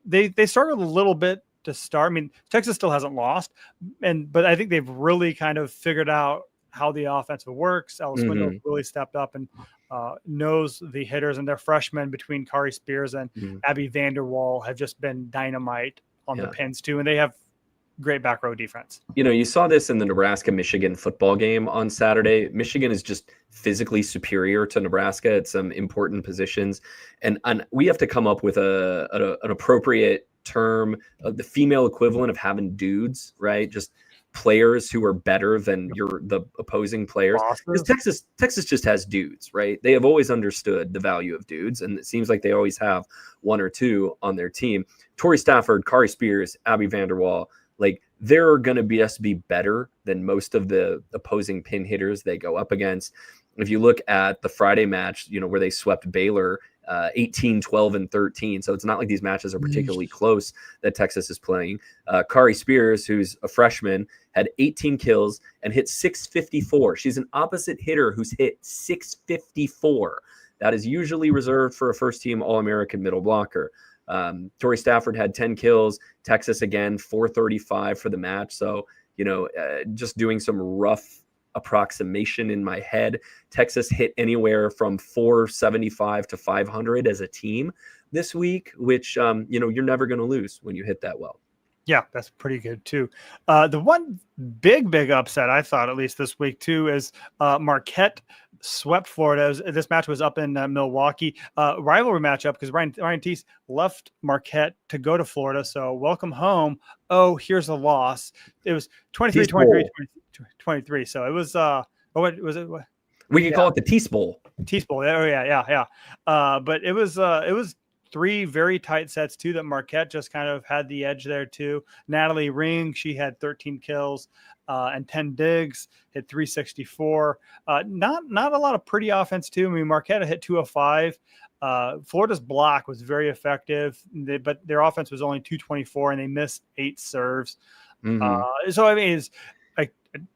They started a little bit to start. I mean, Texas still hasn't lost, but I think they've really kind of figured out how the offense works. Alice Window really stepped up and knows the hitters, and their freshmen between Kari Spears and Abby Vanderwall have just been dynamite on the pins too, and they have great back row defense. You saw this in the Nebraska-Michigan football game on Saturday. Michigan is just physically superior to Nebraska at some important positions, and we have to come up with an appropriate term, the female equivalent of having dudes, right? Just players who are better than the opposing players. Because Texas just has dudes, right? They have always understood the value of dudes, and it seems like they always have 1 or 2 on their team. Tori Stafford, Kari Spears, Abby Vanderwall, like they're going to be better than most of the opposing pin hitters they go up against. If you look at the Friday match, where they swept Baylor 18, 12, and 13. So it's not like these matches are particularly close that Texas is playing. Kari Spears, who's a freshman, had 18 kills and hit 654. She's an opposite hitter who's hit 654. That is usually reserved for a first-team All-American middle blocker. Tori Stafford had 10 kills. Texas, again, 435 for the match. So, just doing some rough approximation in my head, Texas hit anywhere from 475 to 500 as a team this week, which you're never going to lose when you hit that well. Yeah, that's pretty good too. The one big upset I thought, at least this week too, is Marquette swept Florida. This match was up in Milwaukee, rivalry matchup because Ryan Teese left Marquette to go to Florida. So welcome home. Oh, here's a loss. It was 23-23. 23. So it was what was it? We could call it the Teese Bowl. Teese Bowl. Oh yeah. But it was 3 very tight sets too that Marquette just kind of had the edge there too. Natalie Ring, she had 13 kills and 10 digs, hit 364. Not a lot of pretty offense too. I mean, Marquette hit 205. Florida's block was very effective, but their offense was only 224 and they missed 8 serves. So I mean, it's like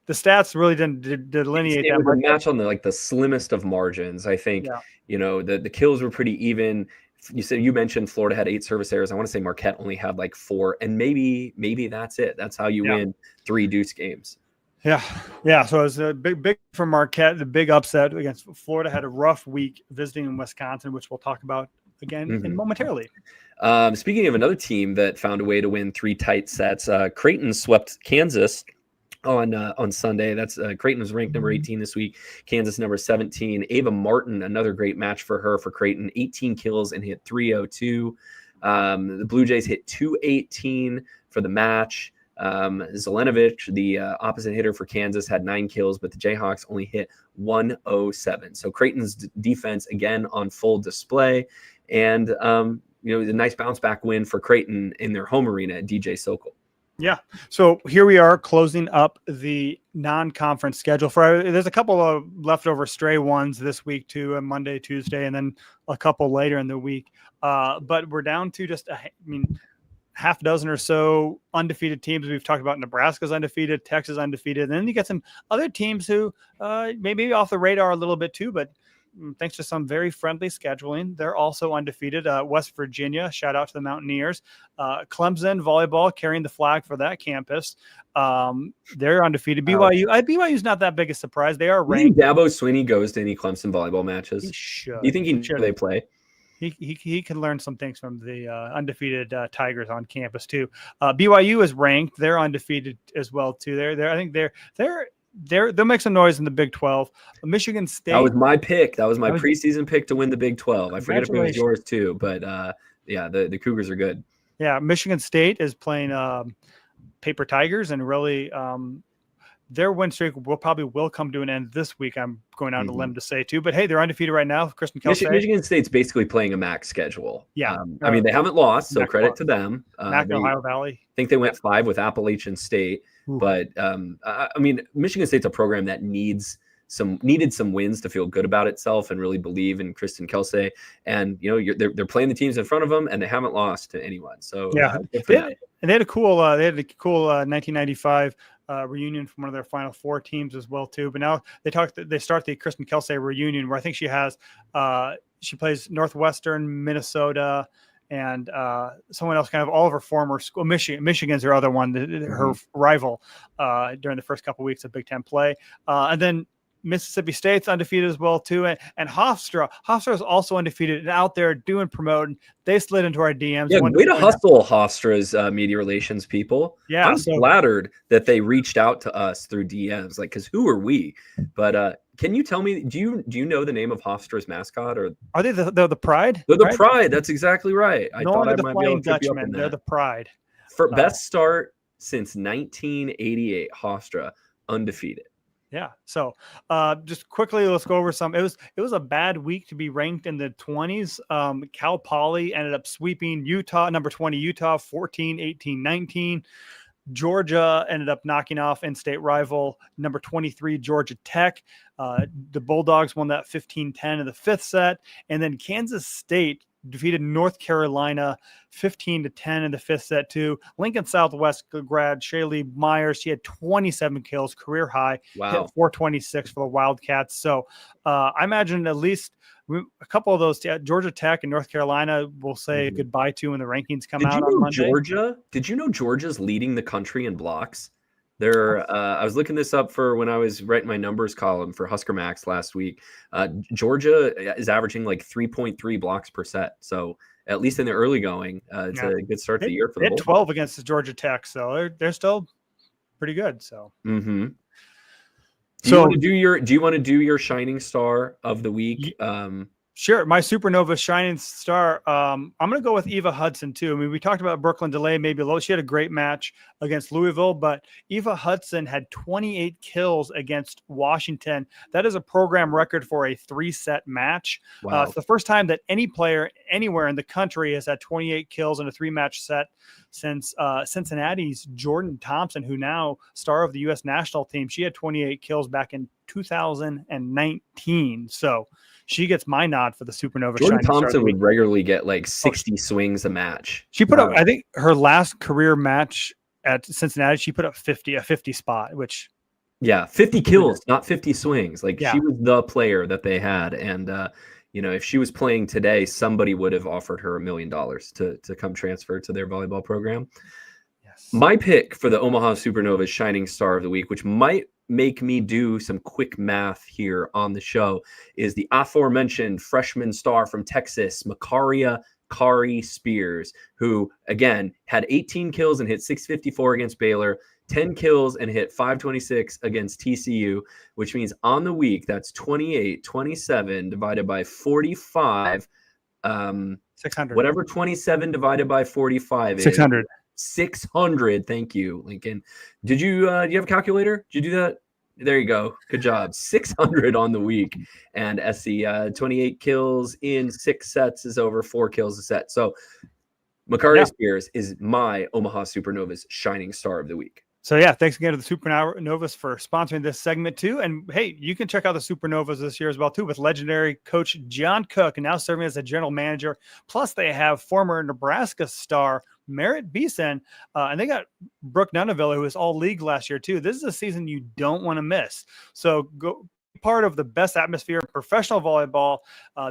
the stats really didn't delineate that. It was a match on the slimmest of margins. I think the kills were pretty even. You mentioned Florida had 8 service errors. I want to say Marquette only had 4, and maybe that's it. That's how you win 3 deuce games. Yeah. So it was a big for Marquette. The big upset against Florida. Had a rough week visiting in Wisconsin, which we'll talk about again momentarily. Speaking of another team that found a way to win 3 tight sets, Creighton swept Kansas on Sunday. That's Creighton was ranked number 18 this week. Kansas number 17. Ava Martin, another great match for her for Creighton. 18 kills and hit 302. The Blue Jays hit 218 for the match. Zelenovic, the opposite hitter for Kansas, had 9 kills, but the Jayhawks only hit 107. So Creighton's defense again on full display, and a nice bounce back win for Creighton in their home arena at DJ Sokol. Yeah. So here we are closing up the non-conference schedule. There's a couple of leftover stray ones this week too, on Monday, Tuesday, and then a couple later in the week. But we're down to just half dozen or so undefeated teams. We've talked about Nebraska's undefeated, Texas undefeated, and then you get some other teams who maybe off the radar a little bit too, but thanks to some very friendly scheduling. They're also undefeated. West Virginia, shout out to the Mountaineers. Clemson volleyball carrying the flag for that campus. They're undefeated. BYU's not that big a surprise. They are ranked. Do you think Dabo Swinney goes to any Clemson volleyball matches? He should. Do you think he knows they play? He can learn some things from the undefeated Tigers on campus too. BYU is ranked; they're undefeated as well too. I think they'll make some noise in the Big 12. Michigan State. That was my pick. That was my preseason pick to win the Big 12. I forget if it was yours too, but the Cougars are good. Yeah, Michigan State is playing Paper Tigers, and really their win streak will come to an end this week. I'm going out on a limb to say too, but hey, they're undefeated right now. Kristen Kelsey. Michigan State's basically playing a MAC schedule. Yeah, I mean they haven't lost, so credit to them. MAC Ohio Valley. I think they went 5 with Appalachian State, but I mean Michigan State's a program that needed some wins to feel good about itself and really believe in Kristen Kelsey. And they're playing the teams in front of them, and they haven't lost to anyone. So they had a cool 1995 reunion from one of their Final Four teams as well too. But now they start the Kristen Kelsey reunion where I think she plays Northwestern, Minnesota, and someone else, kind of all of her former school. Michigan's her other one, her rival during the first couple of weeks of Big Ten play, and then Mississippi State's undefeated as well too, and Hofstra is also undefeated and out there promoting. They slid into our DMs. Yeah, way to hustle, Hofstra's media relations people. Yeah, I'm flattered that they reached out to us through DMs, because who are we? But can you tell me? Do you know the name of Hofstra's mascot? Or are they the Pride? They're the Pride. That's exactly right. I no thought I the might Flying be able to keep up Dutchman. in They're that. the Pride. For best start since 1988, Hofstra undefeated. Yeah. So just quickly, let's go over some. It was a bad week to be ranked in the 20s. Cal Poly ended up sweeping number 20 Utah, 14, 18, 19. Georgia ended up knocking off in-state rival number 23 Georgia Tech. The Bulldogs won that 15-10 in the 5th set. And then Kansas State defeated North Carolina 15-10 in the 5th set too. Lincoln Southwest grad Shaylee Myers, she had 27 kills, career high. Wow. Hit 426 for the Wildcats. So I imagine at least a couple of those, Georgia Tech and North Carolina, will say goodbye to when the rankings come out on Monday. Did you know Georgia's leading the country in blocks? I was looking this up for when I was writing my numbers column for Husker Max last week. Georgia is averaging like 3.3 blocks per set. So at least in the early going, it's a good start to the year for them. 12 against the Georgia Tech, so they're still pretty good. So. Mm-hmm. Do you want to do your shining star of the week? Sure. My Supernova shining star. I'm going to go with Eva Hudson too. I mean, we talked about Brooklyn DeLay, maybe low. She had a great match against Louisville, but Eva Hudson had 28 kills against Washington. That is a program record for a 3-set match. Wow. It's the first time that any player anywhere in the country has had 28 kills in a 3-match set since Cincinnati's Jordan Thompson, who now star of the U.S. national team. She had 28 kills back in 2019. So she gets my nod for the Supernova. Jordan Thompson would regularly get like 60 swings a match. She put up, I think, her last career match at Cincinnati, she put up a 50 spot, which. Yeah, 50 kills, not 50 swings. She was the player that they had. And, if she was playing today, somebody would have offered her $1 million to come transfer to their volleyball program. Yes. My pick for the Omaha Supernovas Shining Star of the Week, which might make me do some quick math here on the show, is the aforementioned freshman star from Texas, Makaria Kari Spears, who, again, had 18 kills and hit 654 against Baylor, 10 kills and hit 526 against TCU, which means on the week, that's 27 divided by 45. 600. Whatever 27 divided by 45 is. 600. 600. Thank you, Lincoln. Do you have a calculator? Did you do that? There you go. Good job. 600 on the week. And SC, 28 kills in 6 sets is over 4 kills a set. So Makaria Spears is my Omaha Supernovas Shining Star of the Week. So, yeah, thanks again to the Supernovas for sponsoring this segment, too. And, hey, you can check out the Supernovas this year as well, too, with legendary coach John Cook, now serving as a general manager. Plus, they have former Nebraska star Merritt Beeson, and they got Brooke Nunavilla, who was all league last year, too. This is a season you don't want to miss. So, go part of the best atmosphere in professional volleyball.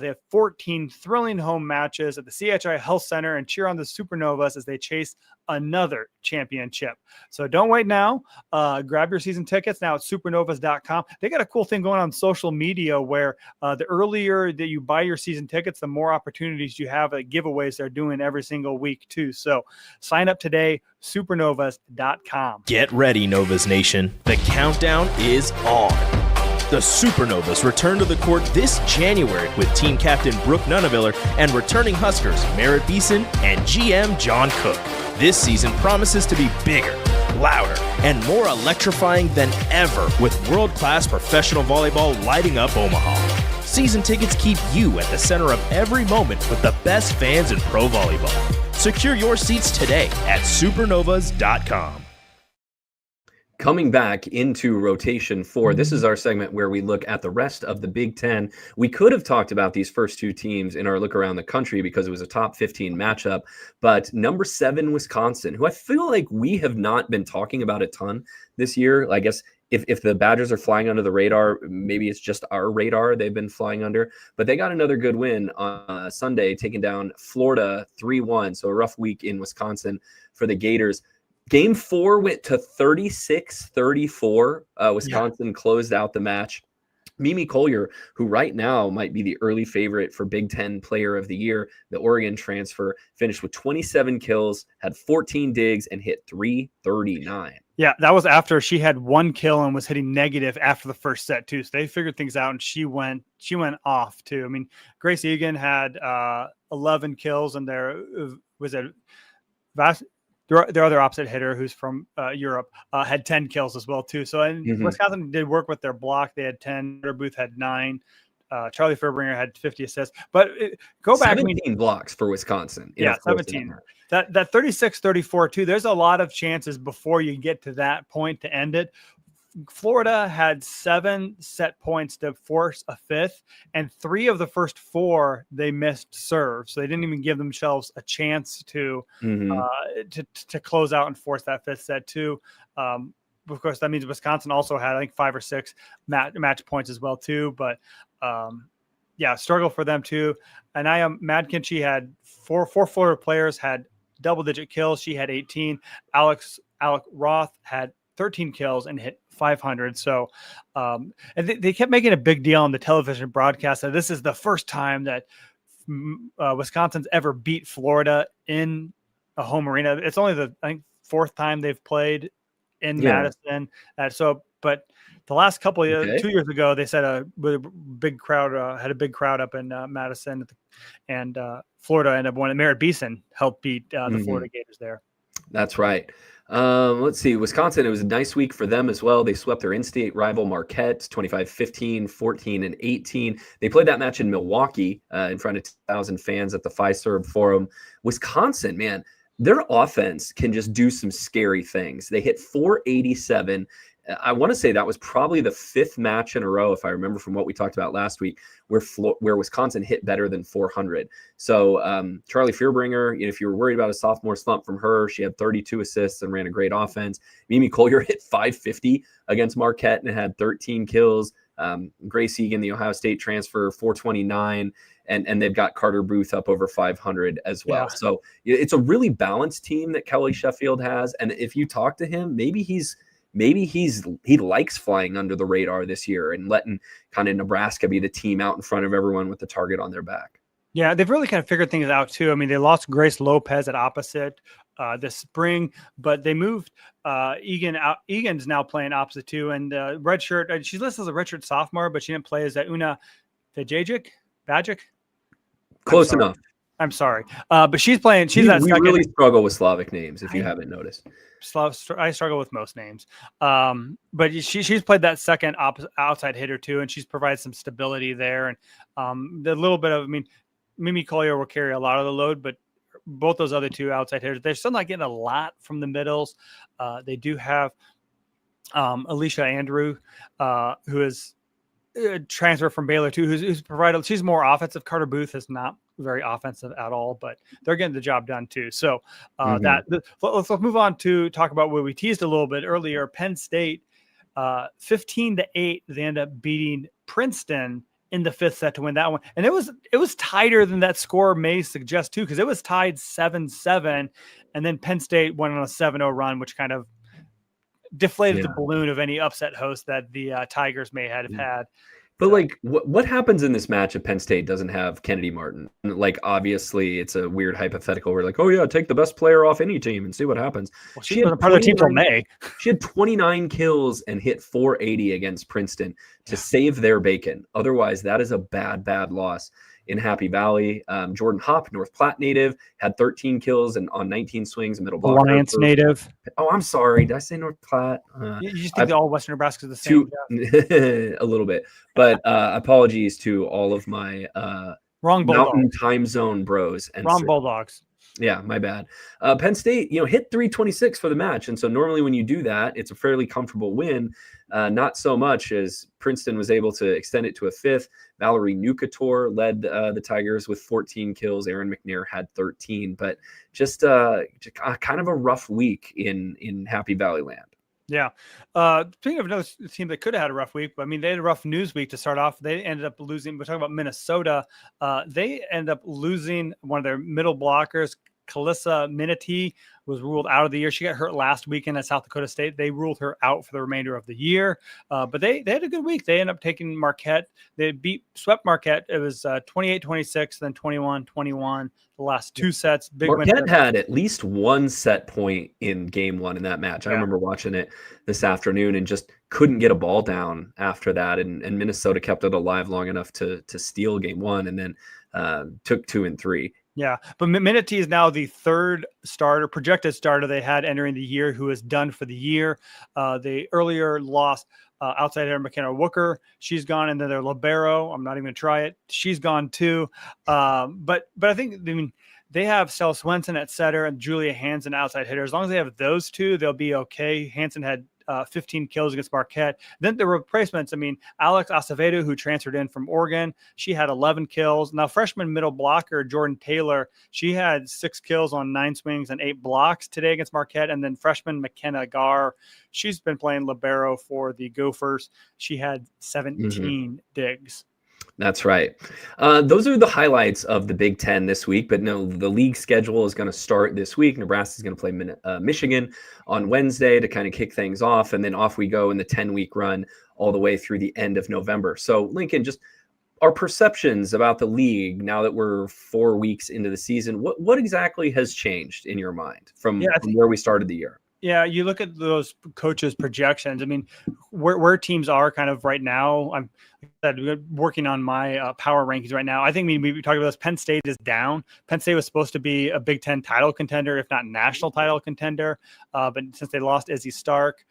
They have 14 thrilling home matches at the CHI Health Center and cheer on the Supernovas as they chase another championship. So don't wait now. Grab your season tickets now at supernovas.com. They got a cool thing going on social media where the earlier that you buy your season tickets, the more opportunities you have at giveaways they're doing every single week too. So sign up today, supernovas.com. Get ready, Novas Nation. The countdown is on. The Supernovas return to the court this January with team captain Brooke Nuneviller and returning Huskers Merritt Beeson and GM John Cook. This season promises to be bigger, louder, and more electrifying than ever with world-class professional volleyball lighting up Omaha. Season tickets keep you at the center of every moment with the best fans in pro volleyball. Secure your seats today at supernovas.com. Coming back into rotation 4, this is our segment where we look at the rest of the Big Ten. We could have talked about these first two teams in our look around the country because it was a top 15 matchup, but number 7, Wisconsin, who I feel like we have not been talking about a ton this year. I guess if the Badgers are flying under the radar, maybe it's just our radar they've been flying under, but they got another good win on Sunday, taking down Florida 3-1. So a rough week in Wisconsin for the Gators. Game 4 went to 36-34. Wisconsin closed out the match. Mimi Collier, who right now might be the early favorite for Big Ten Player of the Year, the Oregon transfer, finished with 27 kills, had 14 digs, and hit .339. Yeah, that was after she had 1 kill and was hitting negative after the first set too. So they figured things out, and she went off too. I mean, Grace Egan had 11 kills, and there was a their other opposite hitter, who's from Europe, had 10 kills as well too. So Wisconsin did work with their block. They had 10. Booth had 9. Charlie Fairbringer had 50 assists. But go back. 17 blocks for Wisconsin. Yeah, 17. That 36-34 too. There's a lot of chances before you get to that point to end it. Florida had 7 set points to force a 5th, and 3 of the first 4 they missed serve, so they didn't even give themselves a chance to close out and force that 5th set too. Of course, that means Wisconsin also had, I think, 5 or 6 match points as well too. But struggle for them too. And Madkin, she had 4 Florida players had double-digit kills. She had 18. Alec Roth had 13 kills and hit 500. So, and they kept making a big deal on the television broadcast that this is the first time that Wisconsin's ever beat Florida in a home arena. It's only the, I think, 4th time they've played in Madison. But the last couple of years, 2 years ago, they said a big crowd had a big crowd up in Madison, and Florida ended up winning. Merritt Beeson helped beat the Florida Gators there. That's right. Let's see. Wisconsin, it was a nice week for them as well. They swept their in-state rival Marquette 25-15, 14, and 18. They played that match in Milwaukee in front of 2,000 fans at the Fiserv Forum. Wisconsin, man, their offense can just do some scary things. They hit .487. I want to say that was probably the 5th match in a row, if I remember from what we talked about last week, where Wisconsin hit better than 400. So Charlie Fairbringer, if you were worried about a sophomore slump from her, she had 32 assists and ran a great offense. Mimi Collier hit .550 against Marquette and had 13 kills. Grace Egan, the Ohio State transfer, .429. And they've got Carter Booth up over 500 as well. Yeah. So it's a really balanced team that Kelly Sheffield has. And if you talk to him, maybe he likes flying under the radar this year and letting kind of Nebraska be the team out in front of everyone with the target on their back. Yeah, they've really kind of figured things out too. I mean, they lost Grace Lopez at opposite this spring, but they moved Egan out. Egan's now playing opposite too, and redshirt. She's listed as a redshirt sophomore, but she didn't play as that Una Bajic. Close enough. I'm sorry, but she's playing. We really struggle with Slavic names, if you haven't noticed. I struggle with most names, but she's played that second outside hitter too, and she's provided some stability there. And the little bit of, Mimi Collier will carry a lot of the load, but both those other 2 outside hitters, they're still not getting a lot from the middles. They do have Alicia Andrew, who is a transfer from Baylor too, who's provided. She's more offensive. Carter Booth is not very offensive at all, but they're getting the job done too. So let's move on to talk about what we teased a little bit earlier. Penn State 15-8. They end up beating Princeton in the 5th set to win that one. And it was tighter than that score may suggest too, because it was tied 7-7. And then Penn State went on a 7-0 run, which kind of deflated the balloon of any upset host that the Tigers may have had. But like, what happens in this match if Penn State doesn't have Kennedy Martin? Like, obviously, it's a weird hypothetical. We're like, oh yeah, take the best player off any team and see what happens. Well, she wasn't part of the team till May. She had 29 kills and hit 480 against Princeton to save their bacon. Otherwise, that is a bad loss. In Happy Valley, Jordan Hopp, North Platte native, had 13 kills and on 19 swings, a middle blocker. Alliance native. Oh, I'm sorry. Did I say North Platte? You just think all Western Nebraska is the same? A little bit. But apologies to all of my wrong Mountain Time Zone bros. And wrong Bulldogs. Yeah, my bad. Penn State, hit 326 for the match. And so normally when you do that, it's a fairly comfortable win. Not so much as Princeton was able to extend it to a 5th. Valerie Nukator led the Tigers with 14 kills. Aaron McNair had 13. But just kind of a rough week in Happy Valley land. Yeah. Speaking of another team that could have had a rough week, but I mean, they had a rough news week to start off. They ended up losing. We're talking about Minnesota. They ended up losing one of their middle blockers. Kalissa Minity was ruled out of the year. She got hurt last weekend at South Dakota State. They ruled her out for the remainder of the year. But they had a good week. They ended up taking Marquette. They swept Marquette. It was 28-26, then 21-21. The last 2 sets. Big Marquette had at least one set point in game 1 in that match. I remember watching it this afternoon and just couldn't get a ball down after that. And Minnesota kept it alive long enough to steal game 1 and then took 2 and 3. Yeah, but Minity is now the 3rd projected starter they had entering the year who is done for the year. They earlier lost outside hitter McKenna Wooker. She's gone, and then their libero. I'm not even going to try it. She's gone too. But I think they have Stella Swenson at setter and Julia Hansen outside hitter. As long as they have those two, they'll be okay. Hansen had 15 kills against Marquette. Then the replacements, Alex Acevedo, who transferred in from Oregon, she had 11 kills. Now, freshman middle blocker Jordan Taylor, she had 6 kills on 9 swings and 8 blocks today against Marquette. And then freshman McKenna Garr, she's been playing libero for the Gophers. She had 17 digs. That's right. Those are the highlights of the Big Ten this week. But no, the league schedule is going to start this week. Nebraska is going to play Michigan on Wednesday to kind of kick things off. And then off we go in the 10-week run all the way through the end of November. So, Lincoln, just our perceptions about the league now that we're 4 weeks into the season, what exactly has changed in your mind from where we started the year? Yeah, you look at those coaches' projections. Where teams are kind of right now. I'm working on my power rankings right now. I think we talked about this. Penn State is down. Penn State was supposed to be a Big Ten title contender, if not national title contender. But since they lost Izzy Stark,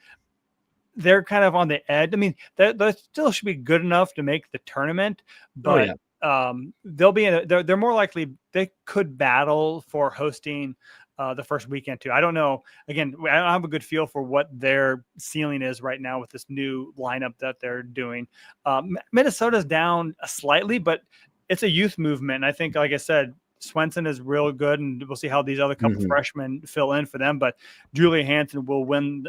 they're kind of on the edge. That still should be good enough to make the tournament, but they'll be they're more likely they could battle for hosting the first weekend too. I don't know. Again, I don't have a good feel for what their ceiling is right now with this new lineup that they're doing. Minnesota's down slightly, but it's a youth movement. And I think, like I said, Swenson is real good, and we'll see how these other couple freshmen fill in for them. But Julia Hansen will win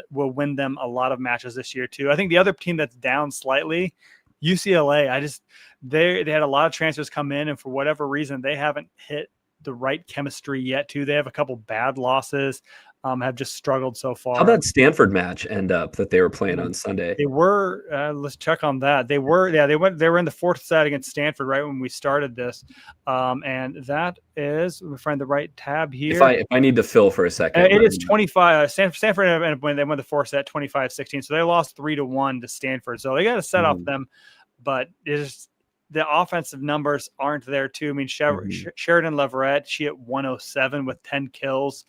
them a lot of matches this year too. I think the other team that's down slightly, UCLA. They had a lot of transfers come in, and for whatever reason, they haven't hit the right chemistry yet too. They have a couple bad losses, have just struggled so far. How that Stanford match end up that they were playing on Sunday? They were, let's check on that. They were in the 4th set against Stanford right when we started this. And that is, let me find the right tab here. If I need to fill for a second. It is 25. Stanford ended up winning. They won the 4th set 25-16. So they lost 3-1 to Stanford. So they got to set off them, but the offensive numbers aren't there too. Sheridan Leverett, she hit 107 with 10 kills.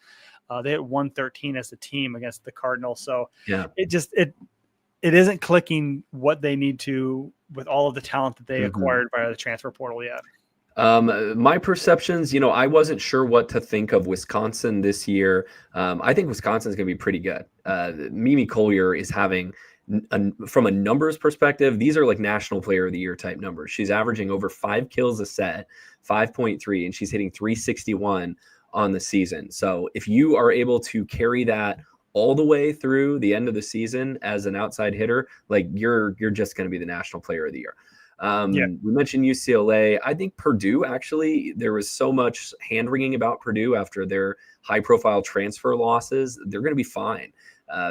They hit 113 as a team against the Cardinals. So it isn't clicking what they need to with all of the talent that they acquired via the transfer portal yet. My perceptions, I wasn't sure what to think of Wisconsin this year. I think Wisconsin's going to be pretty good. Mimi Collier is having, from a numbers perspective, these are like national player of the year type numbers. She's averaging over 5 kills a set, 5.3, and she's hitting 361 on the season. So if you are able to carry that all the way through the end of the season as an outside hitter, like you're just going to be the national player of the year. We mentioned UCLA. I think Purdue, actually, there was so much hand wringing about Purdue after their high profile transfer losses. They're going to be fine.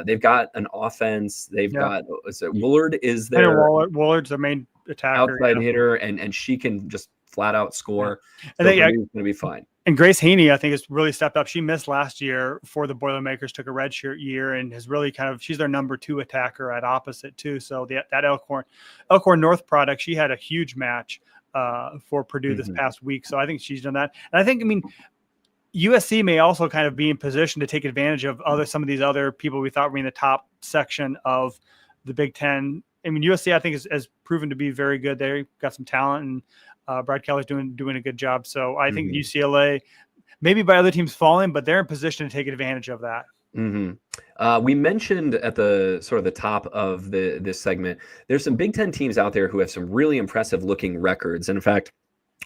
They've got an offense. They've got Woolard is their Woolard's the main attacker, outside hitter, and she can just flat out score. And so Purdue's going to be fine. And Grace Haney, I think, has really stepped up. She missed last year for the Boilermakers, took a redshirt year, and has really she's their number 2 attacker at opposite too. So that Elkhorn North product, she had a huge match for Purdue this past week. So I think she's done that. And I think, USC may also kind of be in position to take advantage of some of these other people we thought were in the top section of the Big Ten. USC, I think, has proven to be very good. They've got some talent, and Brad Kelly's doing a good job. So I think UCLA, maybe by other teams falling, but they're in position to take advantage of that. We mentioned at the top of this segment, there's some Big Ten teams out there who have some really impressive looking records. And in fact,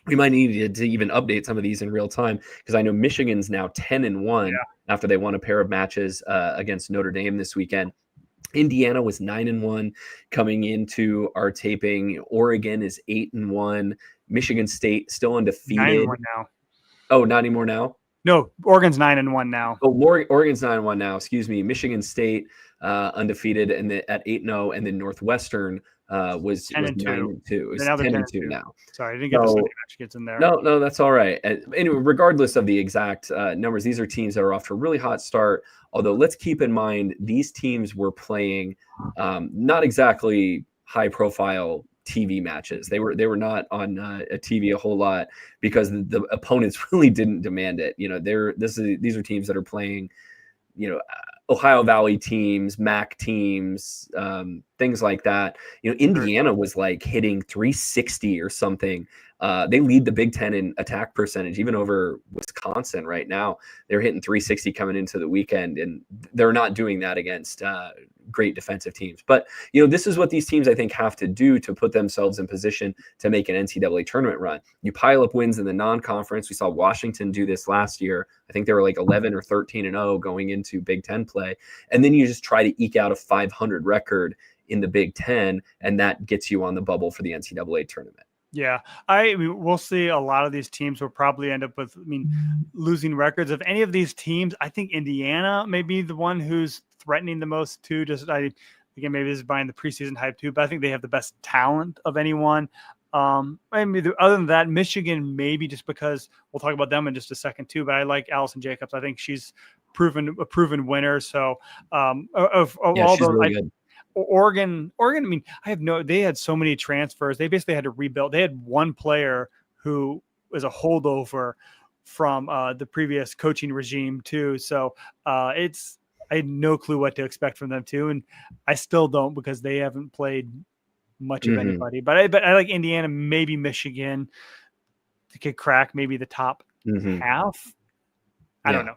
we might need to even update some of these in real time, because I know Michigan's now 10-1 after they won a pair of matches against Notre Dame this weekend. Indiana was 9-1 coming into our taping. Oregon is 8-1. Michigan State still undefeated. 9-1 now. Oh, not anymore now? No, Oregon's 9-1 now. Oh, Oregon's 9-1 now. Excuse me. Michigan State undefeated and at 8-0, and then Northwestern was 10-2. It was 10-2 now. Sorry, I didn't get the second match gets in there. No, that's all right. Anyway, regardless of the exact numbers, these are teams that are off to a really hot start. Although let's keep in mind, these teams were playing not exactly high-profile TV matches. They were not on a TV a whole lot because the opponents really didn't demand it. These are teams that are playing, Ohio Valley teams, MAC teams, things like that. Indiana was like hitting 360 or something. They lead the Big Ten in attack percentage, even over Wisconsin right now. They're hitting 360 coming into the weekend, and they're not doing that against great defensive teams. But, this is what these teams, I think, have to do to put themselves in position to make an NCAA tournament run. You pile up wins in the non-conference. We saw Washington do this last year. I think they were like 11 or 13-0 going into Big Ten play. And then you just try to eke out a 500 record in the Big Ten, and that gets you on the bubble for the NCAA tournament. Yeah, we'll see. A lot of these teams will probably end up with, losing records. Of any of these teams, I think Indiana may be the one who's threatening the most too. Again, maybe this is buying the preseason hype too, but I think they have the best talent of anyone. Other than that, Michigan, maybe just because we'll talk about them in just a second too, but I like Allison Jacobs. I think she's a proven winner. So of all those, really good. Oregon, they had so many transfers. They basically had to rebuild. They had one player who was a holdover from the previous coaching regime too. So I had no clue what to expect from them too. And I still don't, because they haven't played much of anybody, but I like Indiana, maybe Michigan could crack maybe the top half. I don't know.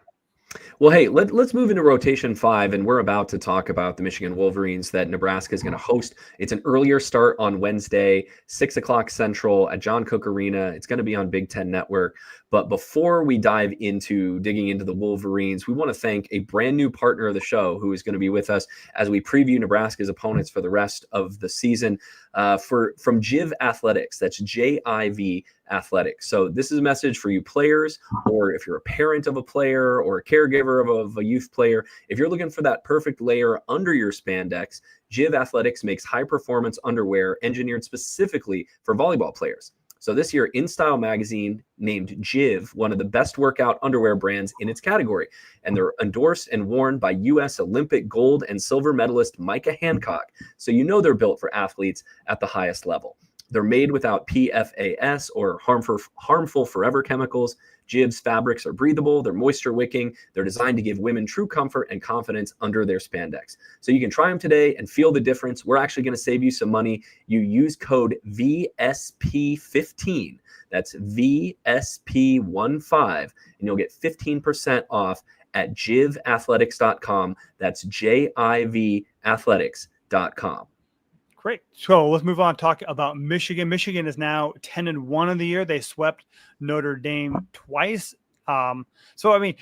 Well, hey, let's move into rotation 5, and we're about to talk about the Michigan Wolverines that Nebraska is going to host. It's an earlier start on Wednesday, 6:00 Central at John Cook Arena. It's going to be on Big Ten Network. But before we dive into digging into the Wolverines, we want to thank a brand new partner of the show who is going to be with us as we preview Nebraska's opponents for the rest of the season from JIV Athletics. That's JIV Athletics. So this is a message for you players, or if you're a parent of a player or a caregiver of a youth player. If you're looking for that perfect layer under your spandex, JIV Athletics makes high-performance underwear engineered specifically for volleyball players. So this year, InStyle magazine named JIV one of the best workout underwear brands in its category. And they're endorsed and worn by U.S. Olympic gold and silver medalist Micah Hancock. So they're built for athletes at the highest level. They're made without PFAS or harmful forever chemicals. JIV's fabrics are breathable, they're moisture wicking, they're designed to give women true comfort and confidence under their spandex. So you can try them today and feel the difference. We're actually going to save you some money. You use code VSP15, that's VSP15, and you'll get 15% off at jivathletics.com. That's JIVathletics.com. Great. So let's move on. Talk about Michigan. Michigan is now 10-1 in the year. They swept Notre Dame twice. So I mean,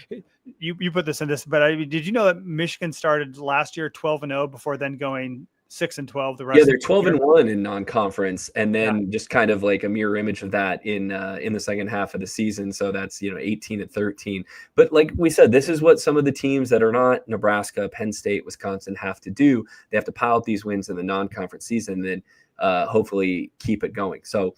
you put this in this, but did you know that Michigan started last year 12-0 before then going 6-12 the rest? Yeah, they're of the 12-1 in non-conference, and then just kind of like a mirror image of that in the second half of the season. So that's 18-13. But like we said, this is what some of the teams that are not Nebraska, Penn State, Wisconsin have to do. They have to pile up these wins in the non-conference season, and then hopefully keep it going. So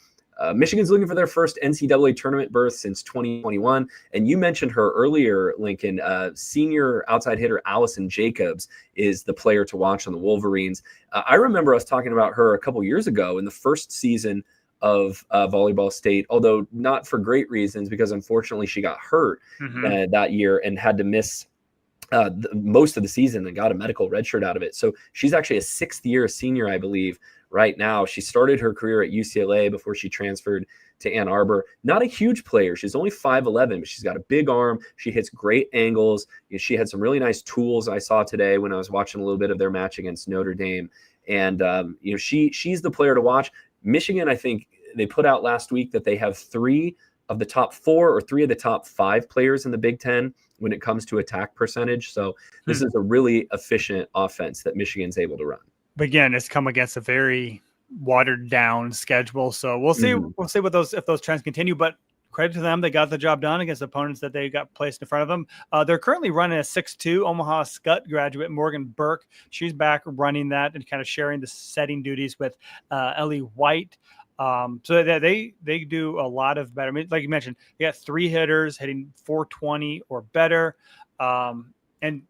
Michigan's looking for their first NCAA tournament berth since 2021. And you mentioned her earlier, Lincoln. Senior outside hitter Allison Jacobs is the player to watch on the Wolverines. I remember us talking about her a couple years ago in the first season of Volleyball State, although not for great reasons, because unfortunately she got hurt that year and had to miss most of the season and got a medical redshirt out of it. So she's actually a sixth-year senior, I believe, right now. She started her career at UCLA before she transferred to Ann Arbor. Not a huge player. She's only 5'11", but she's got a big arm. She hits great angles. She had some really nice tools I saw today when I was watching a little bit of their match against Notre Dame. And, she's the player to watch. Michigan, I think they put out last week that they have 3 of the top 4 or 3 of the top 5 players in the Big Ten when it comes to attack percentage. So this is a really efficient offense that Michigan's able to run. But again, it's come against a very watered down schedule. So we'll see. We'll see if those trends continue. But credit to them, they got the job done against opponents that they got placed in front of them. They're currently running a 6'2". Omaha Scott graduate Morgan Burke. She's back running that and kind of sharing the setting duties with Ellie White. So they do a lot of better. I mean, like you mentioned, they got 3 hitters hitting 420 or better. And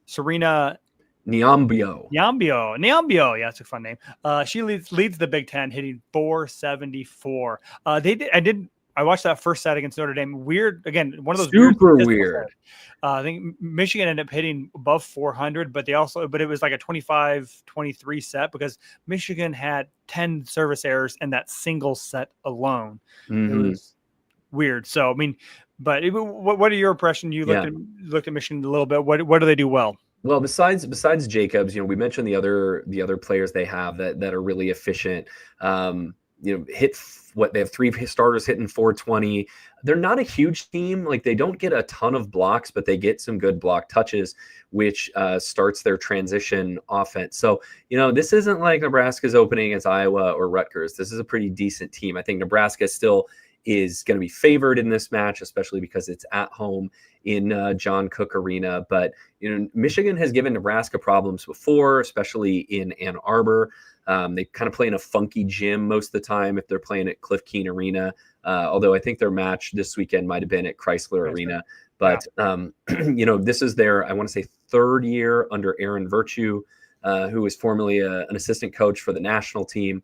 Serena Niambio. Yeah, it's a fun name. She leads the Big Ten, hitting 474. I watched that first set against Notre Dame. Weird, again, one of those super weird. I think Michigan ended up hitting above 400, but it was like a 25-23 set because Michigan had 10 service errors in that single set alone. It was weird. So I mean, but what are your impressions? You looked at Michigan a little bit. What do they do well? Well, besides Jacobs, we mentioned the other players they have that are really efficient. They have 3 starters hitting 420. They're not a huge team. Like, they don't get a ton of blocks, but they get some good block touches, which starts their transition offense. So, this isn't like Nebraska's opening against Iowa or Rutgers. This is a pretty decent team. I think Nebraska still is going to be favored in this match, especially because it's at home in John Cook Arena. But, Michigan has given Nebraska problems before, especially in Ann Arbor. They kind of play in a funky gym most of the time if they're playing at Cliff Keen Arena, although I think their match this weekend might have been at Chrysler Arena. But, this is their, I want to say, 3rd year under Aaron Virtue, who was formerly an assistant coach for the national team.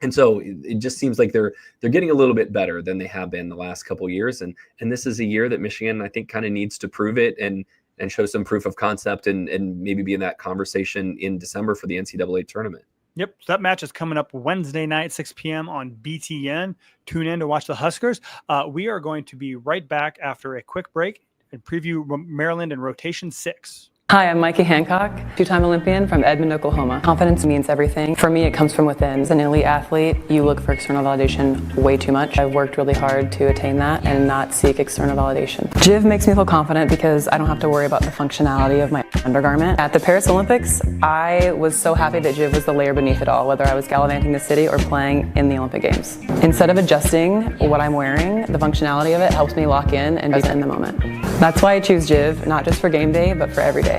And so it just seems like they're getting a little bit better than they have been the last couple of years. And this is a year that Michigan, I think, kind of needs to prove it and show some proof of concept and maybe be in that conversation in December for the NCAA tournament. Yep. So that match is coming up Wednesday night, 6 p.m. on BTN. Tune in to watch the Huskers. We are going to be right back after a quick break and preview Maryland in rotation 6. Hi, I'm Mikey Hancock, 2-time Olympian from Edmond, Oklahoma. Confidence means everything. For me, it comes from within. As an elite athlete, you look for external validation way too much. I've worked really hard to attain that and not seek external validation. JIV makes me feel confident because I don't have to worry about the functionality of my undergarment. At the Paris Olympics, I was so happy that JIV was the layer beneath it all, whether I was gallivanting the city or playing in the Olympic Games. Instead of adjusting what I'm wearing, the functionality of it helps me lock in and be in the moment. That's why I choose JIV, not just for game day, but for every day.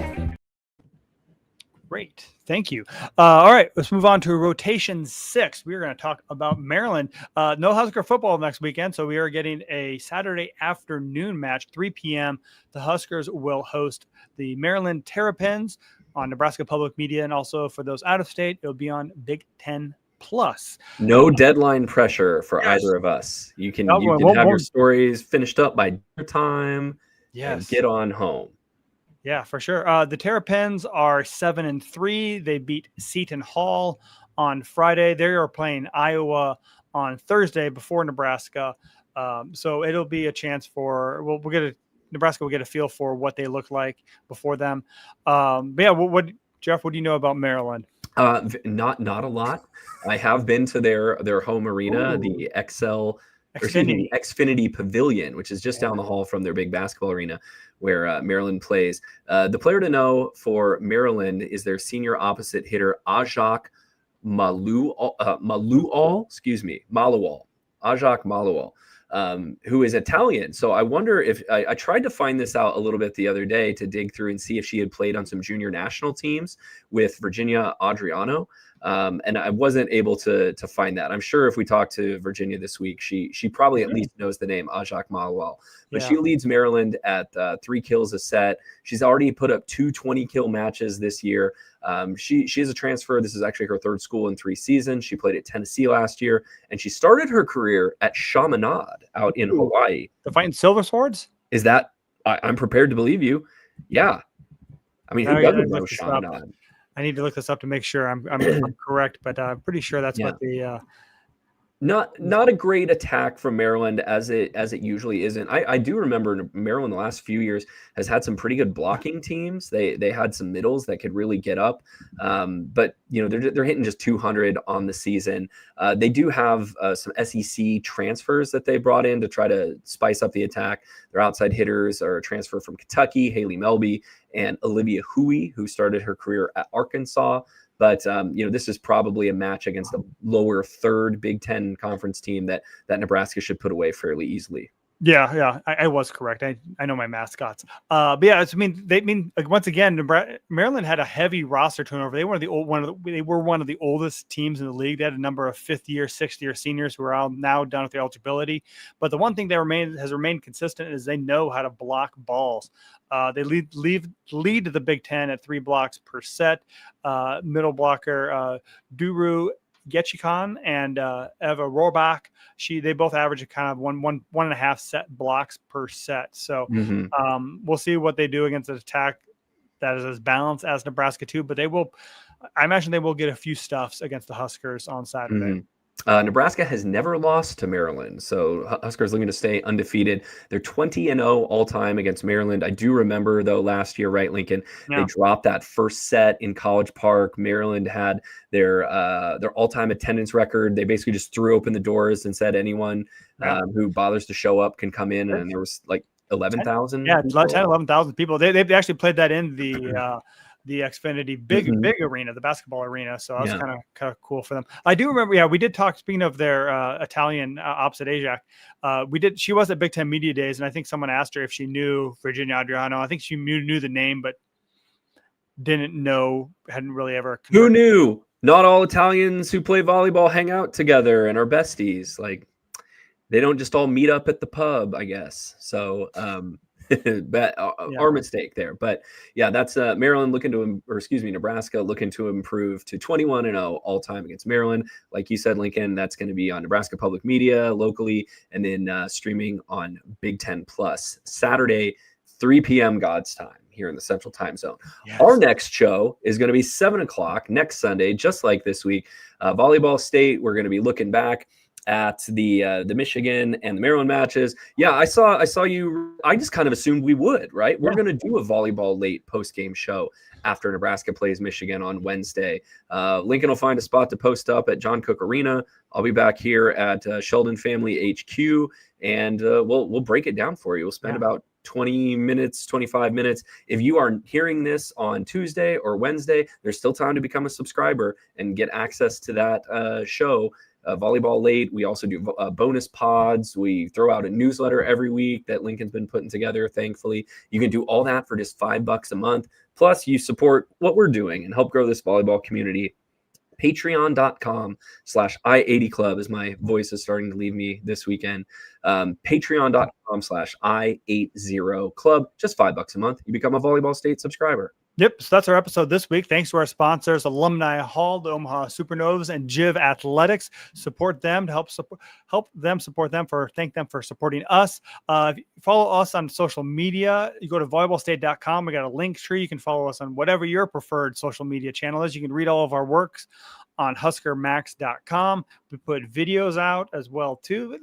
Great. Thank you. All right, let's move on to rotation 6. We're going to talk about Maryland. No Husker football next weekend, so we are getting a Saturday afternoon match, 3 p.m. The Huskers will host the Maryland Terrapins on Nebraska Public Media, and also for those out of state, it'll be on Big Ten Plus. No deadline pressure for either of us. You can have your stories finished up by dinner time. And get on home. Yeah, for sure. The Terrapins are 7-3. They beat Seton Hall on Friday. They are playing Iowa on Thursday before Nebraska. So it'll be a chance for Nebraska will get a feel for what they look like before them. Jeff, what do you know about Maryland? Not a lot. I have been to their home arena, the the Xfinity Pavilion, which is just down the hall from their big basketball arena where Maryland plays. The player to know for Maryland is their senior opposite hitter, Ajak Malual, Ajak Malual, who is Italian. So I wonder if I tried to find this out a little bit the other day to dig through and see if she had played on some junior national teams with Virginia Adriano. And I wasn't able to find that. I'm sure if we talk to Virginia this week, she probably at least knows the name Ajak Malwal. But she leads Maryland at 3 kills a set. She's already put up 2 20-kill matches this year. She is a transfer. This is actually her 3rd school in 3 seasons. She played at Tennessee last year, and she started her career at Chaminade out in Hawaii. The Fighting Silver Swords? Is that? I'm prepared to believe you. Yeah. I mean, who doesn't know Chaminade? I need to look this up to make sure I'm correct, but I'm pretty sure that's what the not a great attack from Maryland as it usually isn't. I do remember Maryland the last few years has had some pretty good blocking teams. They had some middles that could really get up, but they're hitting just 200 on the season. They do have some SEC transfers that they brought in to try to spice up the attack. Their outside hitters are a transfer from Kentucky, Haley Melby, and Olivia Huey, who started her career at Arkansas. But, this is probably a match against a lower 3rd Big Ten conference team that Nebraska should put away fairly easily. Yeah, I was correct. I know my mascots. But yeah, once again, Maryland had a heavy roster turnover. They were one of the oldest teams in the league. They had a number of 5th-year, 6th-year seniors who are all now done with their eligibility. But the one thing that has remained consistent is they know how to block balls. They lead the Big Ten at 3 blocks per set. Middle blocker Duru Getchikon and Eva Rohrbach. They both average a kind of one and a half set blocks per set. So we'll see what they do against an attack that is as balanced as Nebraska too. But I imagine they will get a few stuffs against the Huskers on Saturday. Nebraska has never lost to Maryland, so Huskers looking to stay undefeated. They're 20-0 all-time against Maryland. I do remember, though, last year, right, Lincoln, they dropped that first set in College Park. Maryland had their all-time attendance record. They basically just threw open the doors and said anyone who bothers to show up can come in, and there was like 11,000. Yeah, 11,000 people. They actually played that in the Xfinity big arena, the basketball arena. So that was kind of cool for them. I do remember, we did talk, speaking of their Italian opposite Ajak, she was at Big Ten Media Days, and I think someone asked her if she knew Virginia Adriano. I think she knew the name, but hadn't really ever. Who knew? Not all Italians who play volleyball hang out together and are besties. Like, they don't just all meet up at the pub, I guess. So, our mistake there. But yeah, that's Maryland Nebraska looking to improve to 21-0 all time against Maryland. Like you said, Lincoln, that's going to be on Nebraska Public Media locally, and then streaming on Big Ten Plus Saturday, 3 p.m. God's time here in the Central Time Zone. Yes. Our next show is going to be 7:00 next Sunday, just like this week. Volleyball State. We're going to be looking back at the Michigan and the Maryland matches. Yeah, I saw you. I just kind of assumed we would, right? We're going to do a Volleyball Late post-game show after Nebraska plays Michigan on Wednesday. Lincoln will find a spot to post up at John Cook Arena. I'll be back here at Sheldon Family HQ, and we'll break it down for you. We'll spend about 20 minutes, 25 minutes. If you are hearing this on Tuesday or Wednesday, there's still time to become a subscriber and get access to that show. Volleyball Late. We also do bonus pods. We throw out a newsletter every week that Lincoln's been putting together, thankfully. You can do all that for just $5 a month. Plus, you support what we're doing and help grow this volleyball community. Patreon.com/I80Club, as my voice is starting to leave me this weekend. Patreon.com/I80Club. Just $5 a month. You become a Volleyball State subscriber. Yep. So that's our episode this week. Thanks to our sponsors, Alumni Hall, the Omaha Supernovas, and JIV Athletics. Support them to help them support them thank them for supporting us. Follow us on social media. You go to volleyballstate.com. We got a link tree. You can follow us on whatever your preferred social media channel is. You can read all of our works on huskermax.com. We put videos out as well too.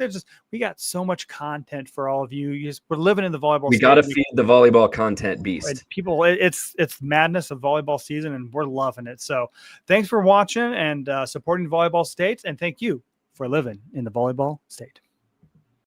We got so much content for all of you. We're living in the volleyball. We got to feed the volleyball content beast. And people, it's madness of volleyball season, and we're loving it. So thanks for watching and supporting Volleyball State, and thank you for living in the Volleyball State.